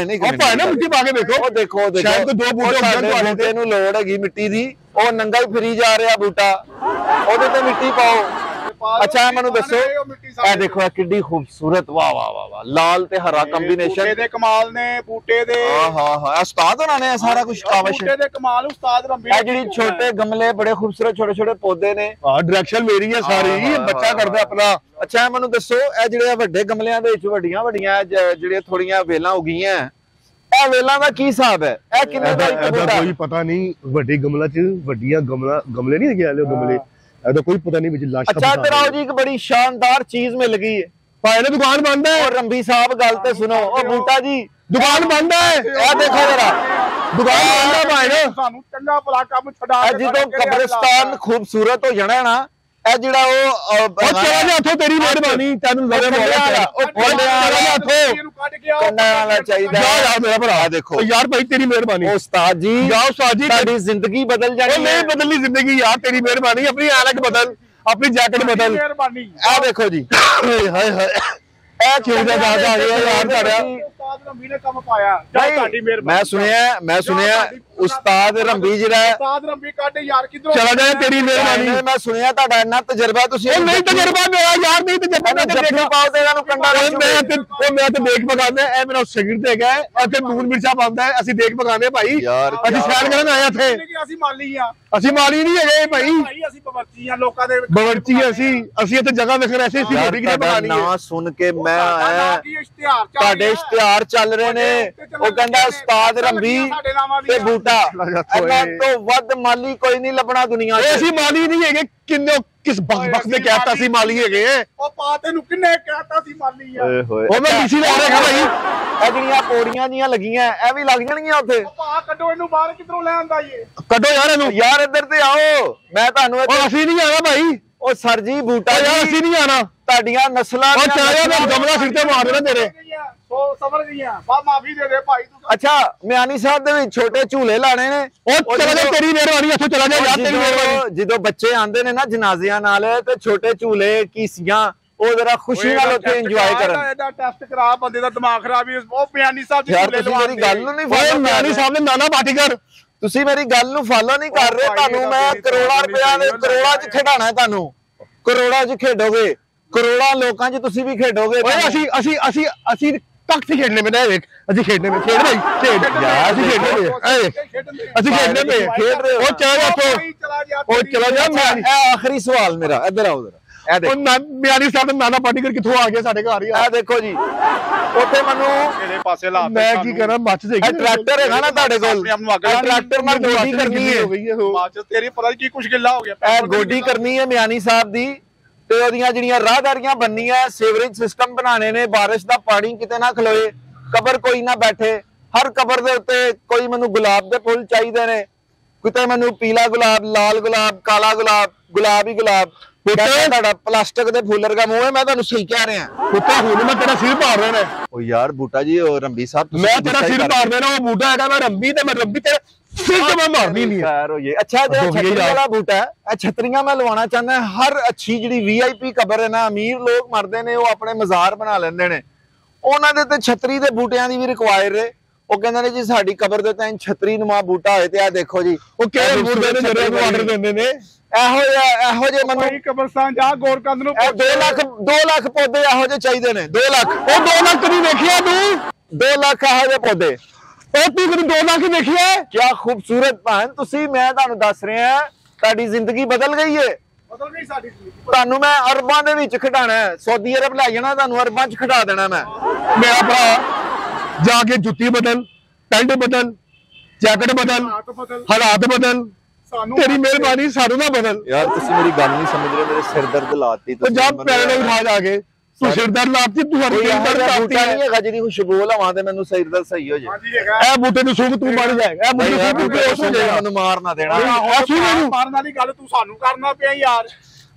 ਨਹੀਂ, ਭਾਈ ਨਾ ਮਿੱਟੀ ਪਾ ਕੇ ਵੇਖੋ। ਉਹ ਦੇਖੋ ਸ਼ਾਇਦ ਦੋ ਬੂਟੇ ਤੁਹਾਡੇ ਨੂੰ ਲੋੜ ਹੈਗੀ ਮਿੱਟੀ ਦੀ, ਉਹ ਨੰਗਾ ਹੀ ਫਿਰੀ ਜਾ ਰਿਹਾ ਬੂਟਾ, ਉਹਦੇ ਤੇ ਮਿੱਟੀ ਪਾਓ। ਅੱਛਾ ਮੈਨੂੰ ਦੱਸੋ, ਇਹ ਦੇਖੋ ਇਹ ਕਿੱਡੀ ਖੂਬਸੂਰਤ, ਵਾਹ ਵਾਹ ਵਾਹ ਵਾਹ, ਲਾਲ ਤੇ ਹਰਾ ਕੰਬੀਨੇਸ਼ਨ। ਬੂਟੇ ਦੇ ਕਮਾਲ ਨੇ, ਬੂਟੇ ਦੇ। ਹਾਂ ਉਸਤਾਦ ਹੋਣਾ ਨੇ ਸਾਰਾ ਕੁਝ ਕਾਵਸ਼। ਬੂਟੇ ਦੇ ਕਮਾਲ ਉਸਤਾਦ ਰੰਬੀ। ਇਹ ਜਿਹੜੀ ਛੋਟੇ ਗਮਲੇ ਬੜੇ ਖੂਬਸੂਰਤ ਛੋਟੇ ਛੋਟੇ ਪੌਦੇ ਨੇ। ਹਾਂ ਡਾਇਰੈਕਸ਼ਨ ਮੇਰੀ ਹੈ ਸਾਰੀ, ਬੱਚਾ ਕਰਦਾ ਆਪਣਾ। ਅੱਛਾ ਮੈਨੂੰ ਦੱਸੋ, ਇਹ ਜਿਹੜੇ ਵੱਡੇ ਗਮਲਿਆਂ ਦੇ ਵਿੱਚ ਵੱਡੀਆਂ ਜਿਹੜੀਆਂ ਥੋੜੀਆਂ ਵੇਲਾਂ ਹੋ ਗਈਆਂ, ਇਹ ਵੇਲਾਂ ਦਾ ਕੀ ਹਿਸਾਬ ਹੈ? ਇਹ ਕਿੰਨੇ ਦਾ ਇੱਕ ਬੂਟਾ? ਕੋਈ ਪਤਾ ਨਹੀਂ। ਵੱਡੇ ਗਮਲਾ 'ਚ ਵੱਡੀਆਂ ਗਮਲੇ ਨਹੀਂ ਹੈਗੇ ਗਮਲੇ, ਇਹਦਾ ਕੋਈ ਪਤਾ ਨਹੀਂ ਵਿੱਚ ਲਾਸ਼ਾਂ। ਅੱਛਾ ਤੇ ਰਾਓ ਜੀ, ਇੱਕ ਬੜੀ ਸ਼ਾਨਦਾਰ ਚੀਜ਼ ਮਿਲ ਗਈ ਹੈ। ਭਾਈ ਨੇ ਦੁਕਾਨ ਬੰਦ ਹੈ। ਉਹ ਰੰਬੀ ਸਾਹਿਬ ਗੱਲ ਤੇ ਸੁਣੋ, ਉਹ ਬੂਟਾ ਜੀ ਦੁਕਾਨ ਬੰਦ ਹੈ। ਇਹ ਦੇਖੋ ਜਰਾ, ਦੁਕਾਨ ਬੰਦ ਹੈ ਭਾਈ ਨੇ। ਸਾਨੂੰ ਚੰਗਾ ਭਲਾ ਕੰਮ ਛਡਾ ਕੇ ਜਦੋਂ ਕਬਰਸਤਾਨ ਖੂਬਸੂਰਤ ਹੋ ਜਾਣਾ ਨਾ, ਇਹ ਜਿਹੜਾ ਉਹ ਚਲਾ ਜਾ ਉੱਥੋਂ, ਤੇਰੀ ਮਿਹਰਬਾਨੀ, ਤੈਨੂੰ ਨਜ਼ਰ ਵਾਲਾ ਚਾਹੀਦਾ ਯਾਰ ਮੇਰਾ ਭਰਾ। ਦੇਖੋ ਯਾਰ ਭਾਈ ਤੇਰੀ ਮਿਹਰਬਾਨੀ। ਉਸਤਾਦ ਜੀ ਜਾਓ ਉਸਤਾਦ ਜੀ, ਤੁਹਾਡੀ ਜ਼ਿੰਦਗੀ ਬਦਲ ਜਾਣੀ। ਨਹੀਂ ਬਦਲਣੀ ਜ਼ਿੰਦਗੀ ਯਾਰ, ਤੇਰੀ ਮਿਹਰਬਾਨੀ। ਆਪਣੀ ਐਨਕ ਬਦਲ, ਆਪਣੀ ਜੈਕਟ ਬਦਲ। ਮਿਹਰਬਾਨੀ। ਇਹ ਦੇਖੋ ਜੀ, ਹਾਏ ਹਾਏ ਇਹ ਕਿਉਂ ਦਾ ਦਾਦ ਆ ਗਿਆ ਯਾਰ ਤੁਹਾਡਾ। ਉਸਤਾਦ ਰੰਬੀ ਨੇ ਕੰਮ ਪਾਇਆ, ਤੁਹਾਡੀ ਮਿਹਰਬਾਨੀ। ਮੈਂ ਸੁਣਿਆ ਉਸਤਾਦ ਰੰਬੀ ਜਿਹੜਾ ਉਸਤਾਦ ਰੰਬੀ ਕੱਢ ਯਾਰ ਕਿਧਰੋਂ ਚਲਾ ਜਾ, ਤੇਰੀ ਮਿਹਰਬਾਨੀ। ਮੈਂ ਸੁਣਿਆ ਤੁਹਾਡਾ ਇੰਨਾ ਤਜਰਬਾ, ਤੁਸੀਂ ਨਹੀਂ ਤਜਰਬਾ ਮੇਰਾ ਯਾਰ, ਨਹੀਂ ਤਜਰਬਾ। ਜੱਫੀ ਪਾਓ ਤੇ ਇਹਨਾਂ ਨੂੰ ਕੰਡਾ ਮੈਂ ਤੇ ਦੇਖ ਪਕਾਉਂਦਾ, ਇਹ ਮੇਰਾ ਸਿਗਰਟ ਹੈਗਾ, ਇੱਥੇ ਨੂਨ ਮਿਰਚਾਂ ਪਾਉਂਦਾ, ਅਸੀਂ ਦੇਖ ਪਕਾਉਂਦੇ ਭਾਈ। ਅਸੀਂ ਸੈਰ ਕਰਨ ਆਏ ਇੱਥੇ। ਅਸੀਂ ਮਾਲੀ ਆ, ਅਸੀਂ ਮਾਲੀ ਨਹੀਂ ਹੈਗੇ ਭਾਈ, ਅਸੀਂ ਬਵਰਚੀ ਆ, ਲੋਕਾਂ ਦੇ ਬਵਰਚੀ। ਅਸੀਂ ਇੱਥੇ ਜਗ੍ਹਾ ਵੇਖਣ ਐਸੇ ਸੀ ਰੋਟੀ ਕਿਤੇ ਪਕਾਣੀ ਹੈ। ਨਾ ਸੁਣ ਕੇ ਮੈਂ ਆਇਆ, ਤੁਹਾਡੇ ਇਸ਼ਤਿਹਾਰ ਚੱਲ ਰਹੇ ਨੇ। ਉਹ ਕਹਿੰਦਾ ਉਸਤਾਦ ਰੰਬੀ ਤੇ ਬੂਟਾ, ਇਹਨਾਂ ਤੋਂ ਵੱਧ ਮਾਲੀ ਕੋਈ ਨਹੀਂ ਲੱਭਣਾ ਦੁਨੀਆ 'ਚ। ਅਸੀਂ ਮਾਲੀ ਨਹੀਂ ਹੈਗੇ। ਕਿਸ ਬਖਤ ਨੇ ਕਹਿਤਾ ਸੀ ਮਾਲੀ ਹੈਗੇ? ਉਹ ਪਾ ਤੈਨੂੰ ਕਿੰਨੇ ਕਹਿਤਾ ਸੀ ਮਾਲੀ ਆ? ਉਹ ਮੈਂ ਡੀਸੀ ਲਾ ਰਿਹਾ ਭਾਈ। ਇਹ ਜਿਹੜੀਆਂ ਪੌੜੀਆਂ ਜੀਆਂ ਲੱਗੀਆਂ, ਇਹ ਵੀ ਲੱਗ ਜਾਣਗੀਆਂ ਉੱਥੇ। ਪਾ ਕੱਢੋ ਇਹਨੂੰ ਬਾਹਰ, ਕਿਧਰੋਂ ਲੈ ਆਂਦਾ ਏ? ਕੱਢੋ ਯਾਰ ਇਹਨੂੰ। ਯਾਰ ਇੱਧਰ ਤੇ ਆਓ, ਮੈਂ ਤੁਹਾਨੂੰ ਅਸੀਂ ਨਹੀਂ ਆਣਾ ਭਾਈ। ਉਹ ਸਰ ਜੀ ਬੂਟਾ ਯਾਰ ਅਸੀਂ ਨਹੀਂ ਆਣਾ। ਤੁਹਾਡੀਆਂ ਨਸਲਾਂ ਗਮਲਾ ਸਿਰ ਤੇ ਮਾਰ ਦੇਣਾ ਤੇਰੇ। ਸਮਝ ਗਈਆਂ, ਬਾ ਮਾਫੀ ਦੇ ਦੇ ਭਾਈ ਤੂੰ। ਅੱਛਾ ਮਿਆਨੀ ਸਾਹਿਬ ਦੇ ਵਿੱਚ ਛੋਟੇ ਝੂਲੇ ਲਾਣੇ ਨੇ। ਉਹ ਚਲਾ ਜਾ, ਤੇਰੀ ਮਿਹਰਬਾਨੀ। ਇੱਥੋਂ ਚਲਾ ਜਾ ਯਾਰ, ਤੇਰੀ ਮਿਹਰਬਾਨੀ। ਜਦੋਂ ਬੱਚੇ ਆਂਦੇ ਨੇ ਨਾ ਜਨਾਜ਼ਿਆਂ ਨਾਲ, ਤੇ ਛੋਟੇ ਝੂਲੇ ਕੀਸੀਆਂ, ਉਹ ਜਰਾ ਖੁਸ਼ੀ ਨਾਲ ਉੱਥੇ ਇੰਜੋਏ ਕਰਨ। ਇਹਦਾ ਟੈਸਟ ਕਰਾ, ਬੰਦੇ ਦਾ ਦਿਮਾਗ ਖਰਾਬ ਹੀ। ਉਹ ਮਿਆਨੀ ਸਾਹਿਬ ਜੀ ਮੇਰੀ ਗੱਲ ਨੂੰ ਨਹੀਂ ਫਾਲੋ। ਮਿਆਨੀ ਸਾਹਿਬ ਨੇ ਨਾਨਾ ਪਾਟੀਕਰ, ਤੁਸੀਂ ਮੇਰੀ ਗੱਲ ਨੂੰ ਫਾਲੋ ਨਹੀਂ ਕਰ ਰਹੇ। ਤੁਹਾਨੂੰ ਮੈਂ ਕਰੋੜਾਂ ਰੁਪਇਆ ਦੇ ਕਰੋੜਾਂ 'ਚ ਖਿਡਾਣਾ, ਤੁਹਾਨੂੰ ਕਰੋੜਾਂ 'ਚ ਖੇਡੋਗੇ, ਕਰੋੜਾਂ ਲੋਕਾਂ 'ਚ ਤੁਸੀਂ ਵੀ ਖੇਡੋਗੇ। ਅਸੀਂ ਤਖਤ ਖੇਡਨੇ में देख, ਅਸੀਂ ਖੇਡਨੇ में खेल भाई, खेड यार, ਅਸੀਂ ਖੇਡਨੇ में, ਅਸੀਂ ਖੇਡਨੇ में खेड रहे हो। ਉਹ ਚਲਾ ਜਾ, ਉਹ ਚਲਾ ਜਾ। ਇਹ ਆਖਰੀ ਸਵਾਲ ਮੇਰਾ, ਇੱਧਰ ਆਓ ਜਰਾ। ਇਹ ਦੇਖੋ ਮਿਆਨੀ ਸਾਹਿਬ ਦਾ ਨਾਨਾ ਪਾਟੀਕਰ ਕਿੱਥੋਂ ਆ ਗਿਆ ਸਾਡੇ ਘਰ? ਇਹ ਦੇਖੋ ਜੀ, ਉੱਥੇ ਮੈਨੂੰ ਕਿਹੜੇ ਪਾਸੇ ਲਾ ਮੈਂ ਕੀ ਕਰਾਂ, ਮੱਚ ਜਾਏਗੀ। ਟਰੈਕਟਰ ਹੈਗਾ ਨਾ ਤੁਹਾਡੇ ਕੋਲ, ਟਰੈਕਟਰ ਨਾਲ ਗੋਡੀ ਕਰਨੀ ਹੈ। ਬਾਅਦ ਤੇਰੀ ਪਤਾ ਕੀ ਕੁਛ ਗਿੱਲਾ ਹੋ ਗਿਆ। ਇਹ ਗੋਡੀ ਕਰਨੀ ਹੈ ਮਿਆਨੀ ਸਾਹਿਬ ਦੀ, ਤੇ ਉਹਦੀਆਂ ਜਿਹੜੀਆਂ ਰਾਹਦਾਰੀਆਂ ਬਣਨੀਆਂ, ਸੀਵਰੇਜ ਸਿਸਟਮ ਬਣਾਣੇ ਨੇ, ਬਾਰਿਸ਼ ਦਾ ਪਾਣੀ ਕਿਤੇ ਨਾ ਖਲੋਏ, ਕਬਰ ਕੋਈ ਨਾ ਬੈਠੇ। ਹਰ ਕਬਰ ਦੇ ਉੱਤੇ ਕੋਈ ਮੈਨੂੰ ਗੁਲਾਬ ਦੇ ਫੁੱਲ ਚਾਹੀਦੇ ਨੇ, ਕਿਤੇ ਮੈਨੂੰ ਪੀਲਾ ਗੁਲਾਬ, ਲਾਲ ਗੁਲਾਬ, ਕਾਲਾ ਗੁਲਾਬ, ਗੁਲਾਬ ਹੀ ਗੁਲਾਬ। ਤੁਹਾਡਾ ਪਲਾਸਟਿਕ ਦੇ ਫੁੱਲਰ ਦਾ ਮੂੰਹ ਹੈ, ਮੈਂ ਤੁਹਾਨੂੰ ਸਹੀ ਕਹਿ ਰਿਹਾ। ਕੁੱਤਾ ਹੁਣ ਮੈਂ ਤੇਰਾ ਸਿਰ ਪਾੜ ਰਿਹਾ। ਉਹ ਯਾਰ ਬੂਟਾ ਜੀ, ਉਹ ਰੰਬੀ ਸਾਹਿਬ ਮੈਂ ਤੇਰਾ ਸਿਰ ਪਾੜ ਦੇਣਾ। ਉਹ ਬੂਟਾ ਹੈਗਾ, ਮੈਂ ਰੰਬੀ ਤੇ ਮੈਂ ਰੰਬੀ ਤੇ फिर मैं मारनी नहीं है। खैर होइए। अच्छा जो छतरी वाला बूटा है, ਇਹ ਛਤਰੀਆਂ मैं ਲਵਾਉਣਾ ਚਾਹੁੰਦਾ। ਹਰ ਅੱਛੀ ਜਿਹੜੀ VIP ਕਬਰ ਹੈ ਨਾ, ਅਮੀਰ ਲੋਕ ਮਰਦੇ ਨੇ ਉਹ ਆਪਣੇ ਮਜ਼ਾਰ ਬਣਾ ਲੈਂਦੇ ਨੇ, ਉਹਨਾਂ ਦੇ ਤੇ ਛਤਰੀ ਦੇ ਬੂਟਿਆਂ ਦੀ ਵੀ ਰਿਕੁਆਇਰ ਹੈ। ਉਹ ਕਹਿੰਦੇ ਨੇ ਜੀ ਸਾਡੀ ਕਬਰ ਦੇ ਤਾਂ ਛਤਰੀ ਨੁਮਾ ਬੂਟਾ ਹੋਏ ਤੇ ਆ ਦੇਖੋ ਜੀ, ਉਹ ਕਿਹੜੇ ਬੂਟੇ ਨੇ ਜਿਹੜੇ ਨੂੰ ਆਰਡਰ ਦਿੰਦੇ ਨੇ। ਇਹੋ ਜਿਹੇ ਮੈਨੂੰ ਕਬਰਸਤਾਨ ਜਾ ਗੋਰਕੰਦ ਨੂੰ 2 ਲੱਖ ਪੌਦੇ ਇਹੋ ਜਿਹੇ ਚਾਹੀਦੇ ਨੇ। 2 ਲੱਖ ਉਹ 2 ਲੱਖ ਨਹੀਂ ਵੇਖਿਆ ਤੂੰ? 2 ਲੱਖ ਇਹੋ ਜਿਹੇ ਪੌਦੇ ਉਹ ਤੂੰ ਕਦੀ 2 ਲੱਖ ਵੇਖਿਆ? ਕੀ ਖੂਬਸੂਰਤ ਭੈਣ ਤੁਸੀਂ, ਮੈਂ ਤੁਹਾਨੂੰ ਦੱਸ ਰਿਹਾ ਤੁਹਾਡੀ ਜ਼ਿੰਦਗੀ ਬਦਲ ਗਈ ਹੈ। ਬਦਲ ਗਈ ਸਾਡੀ। ਤੁਹਾਨੂੰ ਮੈਂ ਅਰਬਾਂ ਦੇ ਵਿੱਚ ਖਿਡਾਣਾ ਹੈ, ਸਾਊਦੀ ਅਰਬ ਲੈ ਜਾਣਾ, ਤੁਹਾਨੂੰ ਅਰਬਾਂ 'ਚ ਖਿਡਾ ਦੇਣਾ ਮੈਂ। ਮੇਰਾ ਭਰਾ ਜਾ ਕੇ ਜੁੱਤੀ ਬਦਲ, ਪੈਂਟ ਬਦਲ, ਜੈਕਟ ਬਦਲ, ਹਾਲਾਤ ਬਦਲ, ਤੇਰੀ ਮਿਹਰਬਾਨੀ ਸਾਨੂੰ ਨਾ ਬਦਲ। ਯਾਰ ਤੁਸੀਂ ਮੇਰੀ ਗੱਲ ਨਹੀਂ ਸਮਝ ਰਹੇ, ਮੇਰੇ ਸਿਰ ਦਰਦ ਲਾਤੀ ਤੁਸੀਂ। ਪੰਜਾਬ ਪੈਰ ਨੂੰ ਉਠਾ ਜਾ ਕੇ ਤੂੰ ਸਿਰ ਦਰਦ ਲਾਤੀ, ਤੂੰ ਹਰ ਸਿਰ ਦਰਦ ਬੂਟਾ ਨਹੀਂ ਹੈਗਾ ਜਿਹੜੀ ਖੁਸ਼ਬੂ ਲਵਾਂ ਤੇ ਮੈਨੂੰ ਸਿਰ ਦਰਦ ਸਹੀ ਹੋ ਜਾਏ। ਇਹ ਬੂਟੇ ਨੂੰ ਸੁੱਕ ਤੂੰ ਮਰ ਜਾਏਗਾ, ਇਹ ਬੂਟੇ ਨੂੰ ਸੁੱਕ ਬੇਹੋਸ਼ ਹੋ ਜਾਏਗਾ, ਮੈਨੂੰ ਮਾਰ ਨਾ ਦੇਣਾ। ਮਾਰਨ ਵਾਲੀ ਗੱਲ ਤੂੰ ਸਾਨੂੰ ਕਰਨਾ ਪਿਆ ਯਾਰ।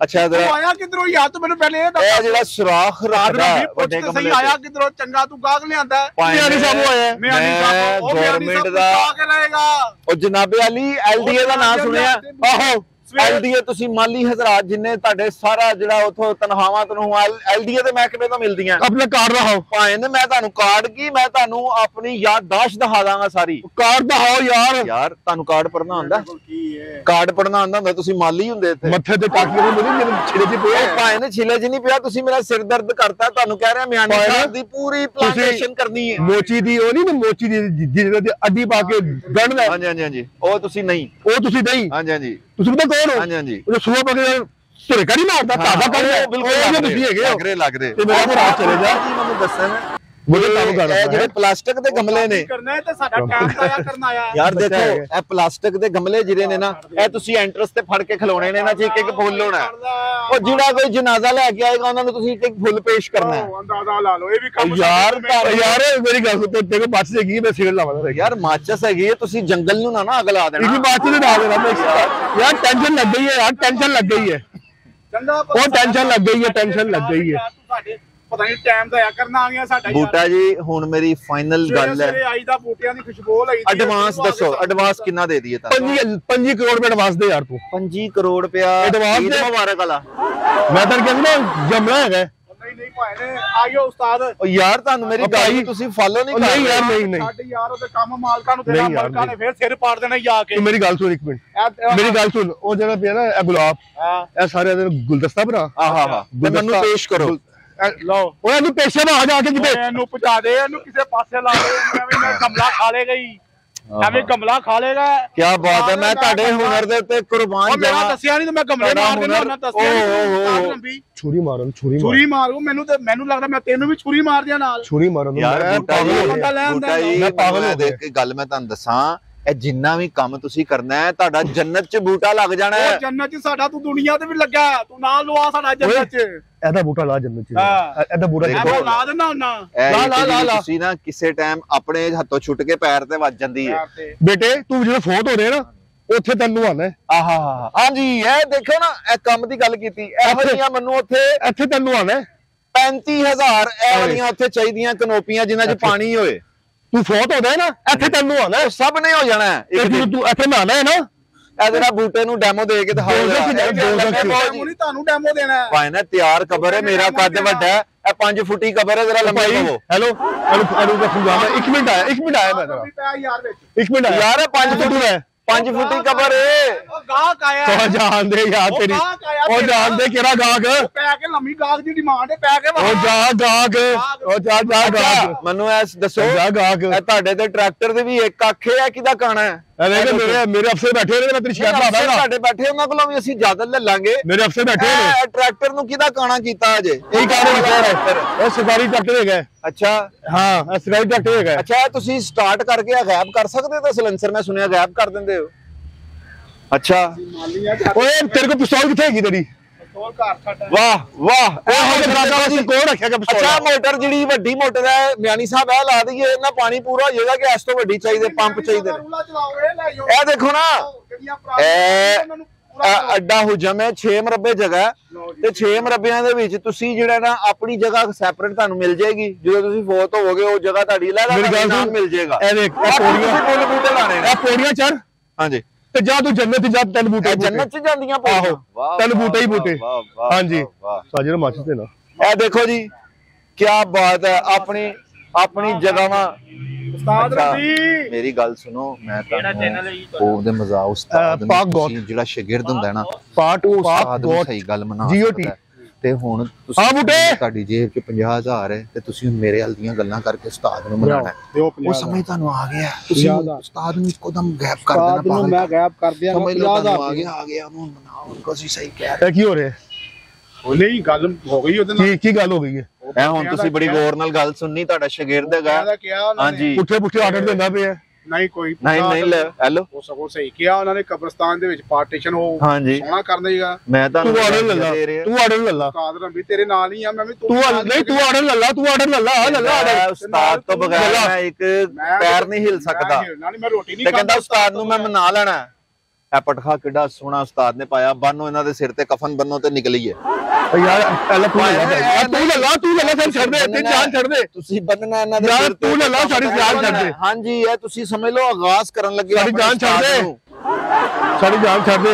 ਅੱਛਾ ਤੂੰ ਆਇਆ ਕਿਧਰੋਂ ਯਾਰ? ਤੂੰ ਮੈਨੂੰ ਪਹਿਲੇ ਇਹ ਦੱਸ। ਇਹ ਜਿਹੜਾ ਸੁਰਾਖ ਰੱਖਦਾ ਵੱਡੇ ਕਮਰੇ ਆਇਆ ਕਿਧਰੋਂ? ਚੰਗਾ ਤੂੰ ਗਾਹਕ ਲਿਆਂਦਾ। ਮਿਆਨੀ ਸਾਹਿਬ ਆਇਆ, ਮੈਂ ਗਵਰਨਮੈਂਟ ਦਾ ਉਹ ਜਨਾਬੇ ਅਲੀ LDA ਦਾ ਨਾਮ ਸੁਣਿਆ? ਆਹੋ LDA ਤੁਸੀਂ ਮਾਲੀ ਹਜ਼ਰਾਤ ਜਿੰਨੇ ਤੁਹਾਡੇ ਸਾਰਾ ਜਿਹੜਾ ਉਥੋਂ ਤਨਖਾਹਾਂ LDA ਦੇ ਮਹਿਕਮੇ ਤੋਂ ਮਿਲਦੀਆਂ, ਆਪਣਾ ਕਾਰਡ ਦਿਖਾਓ। ਭਾਵੇਂ ਮੈਂ ਤੁਹਾਨੂੰ ਕਾਰਡ ਕੀ, ਮੈਂ ਤੁਹਾਨੂੰ ਆਪਣੀ ਯਾਦਦਾਸ਼ਤ ਦਿਖਾ ਦਾਂਗਾ ਸਾਰੀ। ਕਾਰਡ ਦਿਖਾਓ ਯਾਰ। ਯਾਰ ਤੁਹਾਨੂੰ ਕਾਰਡ ਪੜਨਾ ਆਉਂਦਾ? ਕਾਰਡ ਪੜਨਾ ਆਉਂਦਾ ਹੁੰਦਾ? ਤੁਸੀਂ ਮਾਲੀ ਹੁੰਦੇ ਇੱਥੇ। ਮੱਥੇ ਤੇ ਟਾਕੀ ਨੂੰ ਮੇਰੇ ਛਿਲੇ ਚ ਪਿਆ, ਭਾਵੇਂ ਨੇ ਛਿਲੇ ਚ ਨਹੀਂ ਪਿਆ, ਤੁਸੀਂ ਮੇਰਾ ਸਿਰ ਦਰਦ ਕਰਤਾ। ਤੁਹਾਨੂੰ ਕਹਿ ਰਿਹਾ ਮਿਆਨੀ ਸਾਹਿਬ ਦੀ ਪੂਰੀ ਪਲਾਂਟੇਸ਼ਨ ਕਰਨੀ ਹੈ। ਮੋਚੀ ਦੀ ਉਹ ਨਹੀਂ, ਮੋਚੀ ਦੀ ਜਿਹਦੇ ਅੱਡੀ ਪਾ ਕੇ ਗੰਢਦਾ। ਹਾਂਜੀ ਹਾਂਜੀ ਹਾਂਜੀ, ਉਹ ਤੁਸੀਂ ਨਹੀਂ, ਉਹ ਤੁਸੀਂ ਨਹੀਂ। ਹਾਂਜੀ ਹਾਂਜੀ ਤੁਸੀਂ ਪਤਾ ਕੌਣ ਹੋ? ਹਾਂਜੀ ਹਾਂਜੀ, ਉਹ ਸੂਆ ਪਾ ਕੇ ਧੁਰੇਕਾ ਨਹੀਂ ਮਾਰਦਾ, ਤਾਜ਼ਾ ਕਰ। ਬਿਲਕੁਲ ਤੁਸੀਂ ਹੈਗੇ ਹੋ, ਲੱਗਦੇ। ਤੇ ਮੇਰਾ ਭਰਾ ਚਲੇ ਜਾ। ਮੈਨੂੰ ਦੱਸਣ ਜਿਹੜੇ ਪਲਾਸਟਿਕ ਦੇ ਗਮਲੇ ਨੇ, ਕਰਨਾ ਹੈ ਤੇ ਸਾਡਾ ਟਾਈਮ ਆਇਆ ਕਰਨਾ ਆਇਆ। ਯਾਰ ਦੇਖੋ ਇਹ ਪਲਾਸਟਿਕ ਦੇ ਗਮਲੇ ਜਿਹੜੇ ਨੇ ਨਾ, ਇਹ ਤੁਸੀਂ ਐਂਟਰਸ ਤੇ ਫੜ ਕੇ ਖਿਲਾਉਣੇ ਨੇ ਨਾ, ਚ ਇੱਕ ਫੁੱਲ ਹੋਣਾ। ਉਹ ਜਿਹੜਾ ਕੋਈ ਜਨਾਜ਼ਾ ਲੈ ਕੇ ਆਏਗਾ ਉਹਨਾਂ ਨੂੰ ਤੁਸੀਂ ਇੱਕ ਫੁੱਲ ਪੇਸ਼ ਕਰਨਾ ਹੈ। ਅੰਦਾਜ਼ਾ ਲਾ ਲਓ ਇਹ ਵੀ ਕੰਮ। ਯਾਰ ਮੇਰੀ ਗੱਲ ਸੁਣ, ਤੇਰੇ ਕੋਲ ਬੱਸ ਹੈਗੀ, ਮੈਂ ਸਿਗਰਟ ਲਾਵਾਂਗਾ। ਯਾਰ ਮਾਚਸ ਹੈਗੀ ਹੈ, ਤੁਸੀਂ ਜੰਗਲ ਨੂੰ ਨਾ ਅੱਗ ਲਾ ਦੇਣਾ। ਇਹ ਬਾਤ ਨਹੀਂ ਲਾ ਦੇਣਾ ਯਾਰ, ਟੈਨਸ਼ਨ ਲੱਗ ਗਈ ਹੈ ਯਾਰ, ਟੈਨਸ਼ਨ ਲੱਗ ਗਈ ਹੈ। ਉਹ ਟੈਨਸ਼ਨ ਲੱਗ ਗਈ ਹੈ, ਟੈਨਸ਼ਨ ਲੱਗ ਗਈ ਹੈ। ਪਤਾ ਨਹੀਂ ਟਾਈਮ ਦਾ ਆ ਕਰਨਾ ਆ ਗਿਆ ਸਾਡਾ। ਬੂਟਾ ਜੀ ਹੁਣ ਮੇਰੀ ਫਾਈਨਲ ਗੱਲ ਹੈ, ਆਈ ਦਾ ਬੂਟਿਆਂ ਦੀ ਖੁਸ਼ਬੂ ਲਈ। ਐਡਵਾਂਸ ਦੱਸੋ, ਐਡਵਾਂਸ ਕਿੰਨਾ ਦੇ ਦਈਏ? 5 ਕਰੋੜ ਰੁਪਏ ਐਡਵਾਂਸ ਦੇ ਯਾਰ ਤੂੰ। 5 ਕਰੋੜ ਰੁਪਇਆ ਐਡਵਾਂਸ ਦੇ। ਮੁਬਾਰਕ ਵਾਲਾ ਮੈਂ ਤਾਂ ਕਹਿੰਦਾ ਜਮਲਾ ਹੈਗਾ। ਨਹੀਂ ਭਾਈ ਆਇਓ ਉਸਤਾਦ। ਉਹ ਯਾਰ ਤੁਹਾਨੂੰ ਮੇਰੀ ਗੱਲ ਤੁਸੀਂ ਫਾਲੋ ਨਹੀਂ ਕਰਦੇ। ਨਹੀਂ ਯਾਰ, ਨਹੀਂ ਸਾਡੇ ਯਾਰ ਉਹਦੇ ਕੰਮ ਮਾਲਕਾਂ ਨੂੰ ਦੇਣਾ, ਮਾਲਕਾਂ ਨੇ ਫੇਰ ਸਿਰ ਪਾੜ ਦੇਣਾ ਜਾ ਕੇ। ਤੂੰ ਮੇਰੀ ਗੱਲ ਸੁਣ ਇੱਕ ਮਿੰਟ, ਮੇਰੀ ਗੱਲ ਸੁਣ। ਉਹ ਜਿਹੜਾ ਪਿਆ ਨਾ ਇਹ ਗੁਲਾਬ, ਇਹ ਸਾਰੇ ਇਹਦੇ ਗੁਲਦਸਤਾ ਬਣਾ। ਆਹਾ ਮੈਨੂੰ ਪੇਸ਼ ਕਰੋ। ਲਓ ਉਹਨਾਂ ਨੂੰ ਪੇਸ਼ੇ ਨਾ ਆ ਜਾ ਕੇ ਕਿਤੇ ਇਹਨੂੰ ਪਹੁੰਚਾ ਦੇ, ਇਹਨੂੰ ਕਿਸੇ ਪਾਸੇ ਲਾ ਦੇ। ਐਵੇਂ ਮੈਂ ਕਮਲਾ ਖਾ ਲੇਗਾ ਹੀ, ਐਵੇਂ ਕਮਲਾ ਖਾ ਲੇਗਾ। ਕੀ ਬਾਤ ਹੈ, ਮੈਂ ਤੁਹਾਡੇ ਹੁਨਰ ਦੇ ਉੱਤੇ ਕੁਰਬਾਨ ਜਾਵਾਂ। ਮੈਂ ਦੱਸਿਆ ਨਹੀਂ ਤੇ ਮੈਂ ਕਮਲੇ ਮਾਰ ਦੇਣਾ। ਉਹਨਾਂ ਦੱਸਿਆ ਨਹੀਂ। ਛੁਰੀ ਮਾਰਨ, ਛੁਰੀ ਮਾਰੂ ਮੈਨੂੰ ਤੇ ਮੈਨੂੰ ਲੱਗਦਾ ਮੈਂ ਤੈਨੂੰ ਵੀ ਛੁਰੀ ਮਾਰ ਦਿਆਂ ਨਾਲ। ਛੁਰੀ ਮਾਰਨ ਯਾਰ ਬੂਟਾ ਜੀ, ਮੈਂ ਪਾਗਲ ਹੋ ਗਿਆ। ਇੱਕ ਗੱਲ ਮੈਂ ਤੁਹਾਨੂੰ ਦੱਸਾਂ, ਇਹ ਜਿੰਨਾ ਵੀ ਕੰਮ ਤੁਸੀਂ ਕਰਨਾ ਹੈ ਤੁਹਾਡਾ ਜੰਨਤ 'ਚ ਬੂਟਾ ਲੱਗ ਜਾਣਾ ਹੈ। ਜੰਨਤ 'ਚ ਸਾਡਾ ਤੂੰ ਦੁਨੀਆ ਤੇ ਵੀ ਲੱਗਾ, ਤੂੰ ਨਾਲ ਲਵਾ ਸਾਡਾ ਜੰਨਤ 'ਚ। ਇਹਦਾ ਬੂਟਾ ਲਾ ਜੰਨਤ 'ਚ, ਇਹਦਾ ਬੂਟਾ ਲਾ ਦੇਣਾ ਉਹਨਾਂ। ਲਾ ਤੁਸੀਂ ਨਾ ਕਿਸੇ ਟਾਈਮ ਆਪਣੇ ਹੱਥੋਂ ਛੁੱਟ ਕੇ ਪੈਰ ਤੇ ਵੱਜ ਜਾਂਦੀ ਹੈ। ਬੇਟੇ ਤੂੰ ਜਦੋਂ ਫੋਟ ਹੋ ਰਿਹਾ ਨਾ ਉੱਥੇ ਤੈਨੂੰ ਆਣਾ। ਆਹਾ ਹਾਂਜੀ, ਇਹ ਦੇਖੋ ਨਾ, ਇਹ ਕੰਮ ਦੀ ਗੱਲ ਕੀਤੀ। ਇਹੋ ਜਿਹੀਆਂ ਮੈਨੂੰ ਇੱਥੇ ਤੈਨੂੰ ਆਣਾ 35,000 ਇਹ ਵਾਲੀਆਂ ਉੱਥੇ ਚਾਹੀਦੀਆਂ ਕਨੋਪੀਆਂ ਜਿਨ੍ਹਾਂ 'ਚ ਪਾਣੀ ਹੋਏ। ਤੂੰ ਫੋਟ ਹੋ ਗਿਆ ਨਾ, ਇੱਥੇ ਤੈਨੂੰ ਆਣਾ। ਸਭ ਨੇ ਹੋ ਜਾਣਾ। ਤੂੰ ਇੱਥੇ ਨਹਾਣਾ ਹੈ ਨਾ, ਇਹ ਜਿਹੜਾ ਬੂਟੇ ਨੂੰ ਡੈਮੋ ਦੇ ਕੇ ਦਿਖਾਓ। ਤੁਹਾਨੂੰ ਡੈਮੋ ਦੇਣਾ ਭਾਈ ਨਾ ਤਿਆਰ ਕਬਰ ਹੈ, ਮੇਰਾ ਕੱਦ ਵੱਡਾ ਹੈ, ਇਹ 5 ਫੁੱਟੀ ਕਬਰ ਹੈ, ਜਰਾ ਲੰਬਾ ਹੋਵੋ। ਹੈਲੋ ਇਹਨੂੰ ਸਮਝਾਉਣਾ। 1 ਮਿੰਟ ਆਇਆ ਮੈਂ ਤੇਰਾ। 1 ਮਿੰਟ ਆਇਆ ਯਾਰ 5 ਫੁੱਟ ਹੈ, 5 ਫੁੱਟੀ ਕਬਰ ਹੈ। ਉਹ ਗਾਹਕ ਆਇਆ ਤੋ ਜਾਣਦੇ ਯਾਰ ਤੇਰੀ, ਉਹ ਜਾਣਦੇ ਕਿਹੜਾ ਗਾਹਕ ਪੈ ਕੇ ਲੰਮੀ ਗਾਹਕ ਦੀ ਡਿਮਾਂਡ ਹੈ। ਪੈ ਕੇ ਉਹ ਜਾ ਗਾਹਕ, ਉਹ ਜਾ ਗਾਹਕ। ਮੈਨੂੰ ਐ ਦੱਸੋ, ਜਾ ਗਾਹਕ। ਇਹ ਤੁਹਾਡੇ ਤੇ ਟਰੈਕਟਰ ਦੇ ਵੀ ਇੱਕ ਅੱਖ ਹੈ, ਕਿਹਦਾ ਕਾਣਾ ਹੈ? ਮੇਰੇ ਅਫਸਰ ਬੈਠੇ ਨੇ, ਮੈਂ ਤੇਰੀ ਸ਼ਿਕਾਇਤ ਲਾ ਦਾਂਗਾ। ਸਾਡੇ ਬੈਠੇ ਉਹਨਾਂ ਕੋਲੋਂ ਵੀ ਅਸੀਂ ਇਜਾਜ਼ਤ ਲੈ ਲਾਂਗੇ। ਮੇਰੇ ਅਫਸਰ ਬੈਠੇ ਨੇ। ਟਰੈਕਟਰ ਨੂੰ ਕਿਹਦਾ ਕਾਣਾ ਕੀਤਾ ਅਜੇ? ਇਹੀ ਕਾਣੇ ਉਹ ਸਰਕਾਰੀ ਟਰੈਕਟਰ ਹੈਗਾ। ਅੱਛਾ ਹਾਂ, ਸਰਕਾਰੀ ਟਰੈਕਟਰ ਹੈਗਾ। ਅੱਛਾ ਤੁਸੀਂ ਸਟਾਰਟ ਕਰਕੇ ਗਾਇਬ ਕਰ ਸਕਦੇ ਹੋ? ਤਾਂ ਸਿਲੰਸਰ ਮੈਂ ਸੁਣਿਆ ਗਾਇਬ ਕਰ ਦਿੰਦੇ ਹੋ। ਅੱਛਾ ਓਏ ਤੇਰੇ ਕੋਲ ਪਿਸਤੌਲ ਕਿੱਥੇ ਹੈਗੀ ਤੇਰੀ? ਵਾਹ ਵਾਹ, ਕੋਲ ਰੱਖਿਆ ਗਿਆ ਪਿਸਤੌਲ। ਅੱਛਾ ਮੋਟਰ ਜਿਹੜੀ ਵੱਡੀ ਮੋਟਰ ਹੈ ਮਿਆਨੀ ਸਾਹਿਬ, ਇਹ ਲਾ ਦਈਏ, ਇਹਨਾਂ ਪਾਣੀ ਪੂਰਾ ਹੋ ਜਾਏਗਾ ਕਿ ਇਸ ਤੋਂ ਵੱਡੀ ਚਾਹੀਦੇ ਪੰਪ ਚਾਹੀਦੇ ਨੇ? ਇਹ ਦੇਖੋ ਨਾ, ਇਹ ਅੱਡਾ ਹੁਜਮ ਹੈ, 6 ਮਰਬੇ ਜਗ੍ਹਾ ਤੇ 6 ਮਰਬਿਆਂ ਦੇ ਵਿੱਚ ਤੁਸੀਂ ਜਿਹੜਾ ਨਾ ਆਪਣੀ ਜਗ੍ਹਾ ਸੈਪਰੇਟ ਤੁਹਾਨੂੰ ਮਿਲ ਜਾਏਗੀ। ਜਦੋਂ ਤੁਸੀਂ ਫੋਤ ਹੋਵੋਗੇ ਉਹ ਜਗ੍ਹਾ ਤੁਹਾਡੀ ਲੈ ਮਿਲ ਜਾਏਗਾ। ਇਹ ਦੇਖ, ਇਹ ਪੌੜੀਆਂ ਫੁੱਲ ਬੂਟੇ ਲਾਣੇ ਨੇ। ਇਹ ਪੌੜੀਆਂ ਚੜ, ਹਾਂਜੀ ਤੇ ਜਾਂ ਤੂੰ ਜੰਨਤ ਜਾ, 3 ਬੂਟੇ ਜੰਨਤ ਚ ਜਾਂਦੀਆਂ ਆਹੋ 3 ਬੂਟੇ ਹੀ ਬੂਟੇ। ਹਾਂਜੀ ਸਾਜਰ ਮਾਚਿਸ ਦੇ ਨਾ ਇਹ ਦੇਖੋ ਜੀ ਕੀ ਬਾਤ ਹੈ, ਆਪਣੀ ਜਗ੍ਹਾਵਾਂ। ਉਸਤਾਦ ਰਬੀ ਮੇਰੀ ਗੱਲ ਸੁਣੋ, ਮੈਂ ਉਹ ਦੇ ਮਜ਼ਾਕ ਉਸਤਾਦ ਨੂੰ ਜਿਹੜਾ ਸ਼ਾਗਿਰਦ ਹੁੰਦਾ ਨਾ ਪਾਰਟ ਉਸਤਾਦ ਨੂੰ ਸਹੀ ਗੱਲ ਮਨਾ ਸਕਦਾ। ਤੇ ਹੁਣ ਤੁਸੀਂ ਤੁਹਾਡੀ ਜੇਬ ਚ 50,000 ਹੈ ਤੇ ਤੁਸੀਂ ਮੇਰੇ ਹਲ ਦੀਆਂ ਗੱਲਾਂ ਕਰਕੇ ਉਸਤਾਦ ਨੂੰ ਮਨਾਣਾ ਹੈ। ਉਹ ਸਮਝ ਤੁਹਾਨੂੰ ਆ ਗਿਆ, ਤੁਸੀਂ ਉਸਤਾਦ ਨੂੰ ਇੱਕਦਮ ਗੈਪ ਕਰ ਦੇਣਾ। ਪਾਗਲ ਮੈਂ ਗੈਪ ਕਰ ਦਿਆਂ 50,000 ਆ ਗਿਆ ਉਹਨੂੰ ਮਨਾਓ, ਤੁਸੀਂ ਸਹੀ ਕਹਿ ਰਹੇ। ਇਹ ਕੀ ਹੋ ਰਿਹਾ? ਉਹ ਨਹੀਂ ਗੱਲ ਹੋ ਗਈ ਉਹਦੇ ਨਾਲ। ਕੀ ਗੱਲ ਹੋ ਗਈ ਹੈ? ਇਹ ਹੁਣ ਤੁਸੀਂ ਬੜੀ ਗੌਰ ਨਾਲ ਗੱਲ ਸੁਣਨੀ, ਤੁਹਾਡਾ ਸ਼ਾਗਿਰਦ ਹੈਗਾ। ਹਾਂਜੀ ਪੁੱਠੇ ਆਰਡਰ ਦਿੰਦਾ ਪਿਆ। ਨਹੀਂ ਕੋਈ ਨਹੀਂ ਲੈ ਹੈਲੋ, ਉਹ ਸਗੋਂ ਸਹੀ ਕਿਹਾ ਉਹਨਾਂ ਨੇ, ਕਬਰਸਤਾਨ ਦੇ ਵਿੱਚ ਪਾਰਟੀਸ਼ਨ ਉਹ ਸੋਹਣਾ ਕਰ ਦੇਗਾ। ਮੈਂ ਤੁਹਾਨੂੰ ਤੂੰ ਆਰਡਰ ਲੈ ਲਾ ਉਸਤਾਦ ਰਬੀ ਤੇਰੇ ਨਾਲ ਹੀ ਆ, ਮੈਂ ਵੀ ਤੂੰ ਆਰਡਰ ਲੈ ਲਾ ਉਸਤਾਦ ਤੋਂ ਬਗੈਰ ਮੈਂ ਇੱਕ ਪੈਰ ਨਹੀਂ ਹਿਲ ਸਕਦਾ। ਮੈਂ ਰੋਟੀ ਨਹੀਂ ਤੇ ਕਹਿੰਦਾ ਉਸਤਾਦ ਨੂੰ ਮੈਂ ਮਨਾ ਲੈਣਾ। ਇਹ ਪਟਖਾ ਕਿੱਡਾ ਸੋਹਣਾ ਉਸਤਾਦ ਨੇ ਪਾਇਆ, ਬੰਨੋ ਇਹਨਾਂ ਦੇ ਸਿਰ ਤੇ ਕਫਨ ਬੰਨੋ ਤੇ ਨਿਕਲੀਏ ਯਾਰ। ਤੂੰ ਲੈ ਲਾ ਛੱਡ ਦੇ, ਤੇ ਜਾਨ ਛੱਡ ਦੇ। ਤੁਸੀਂ ਬੰਨਣਾ ਇਹਨਾਂ ਦੇ ਸਿਰ ਤੇ, ਤੂੰ ਲੈ ਲਾ ਸਾਡੀ ਜਾਨ ਛੱਡ ਦੇ। ਹਾਂਜੀ ਇਹ ਤੁਸੀਂ ਸਮਝ ਲਓ ਆਗਾਜ਼ ਕਰਨ ਲੱਗੇ। ਸਾਡੀ ਜਾਨ ਛੱਡ ਦੇ, ਸਾਡੀ ਜਾਨ ਛੱਡ ਦੇ।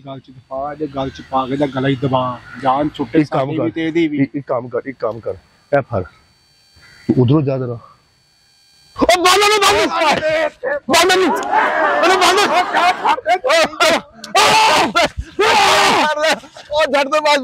ਗੱਲ ਚ ਦਫਾ ਜੇ ਗੱਲ ਚ ਪਾ ਕੇ ਦਾ ਗਲਾ ਹੀ ਦਬਾ, ਜਾਨ ਛੁੱਟੇ ਸਾਡੀ ਵੀ ਤੇ ਇਹਦੀ ਵੀ। ਇੱਕ ਕੰਮ ਕਰ ਇਹ ਫੜ, ਤੂੰ ਉਧਰੋਂ ਜਾ ਜਰਾ। ਉਹ ਬੰਦ ਉਹ ਛੱਡ ਦੋ ਬਸ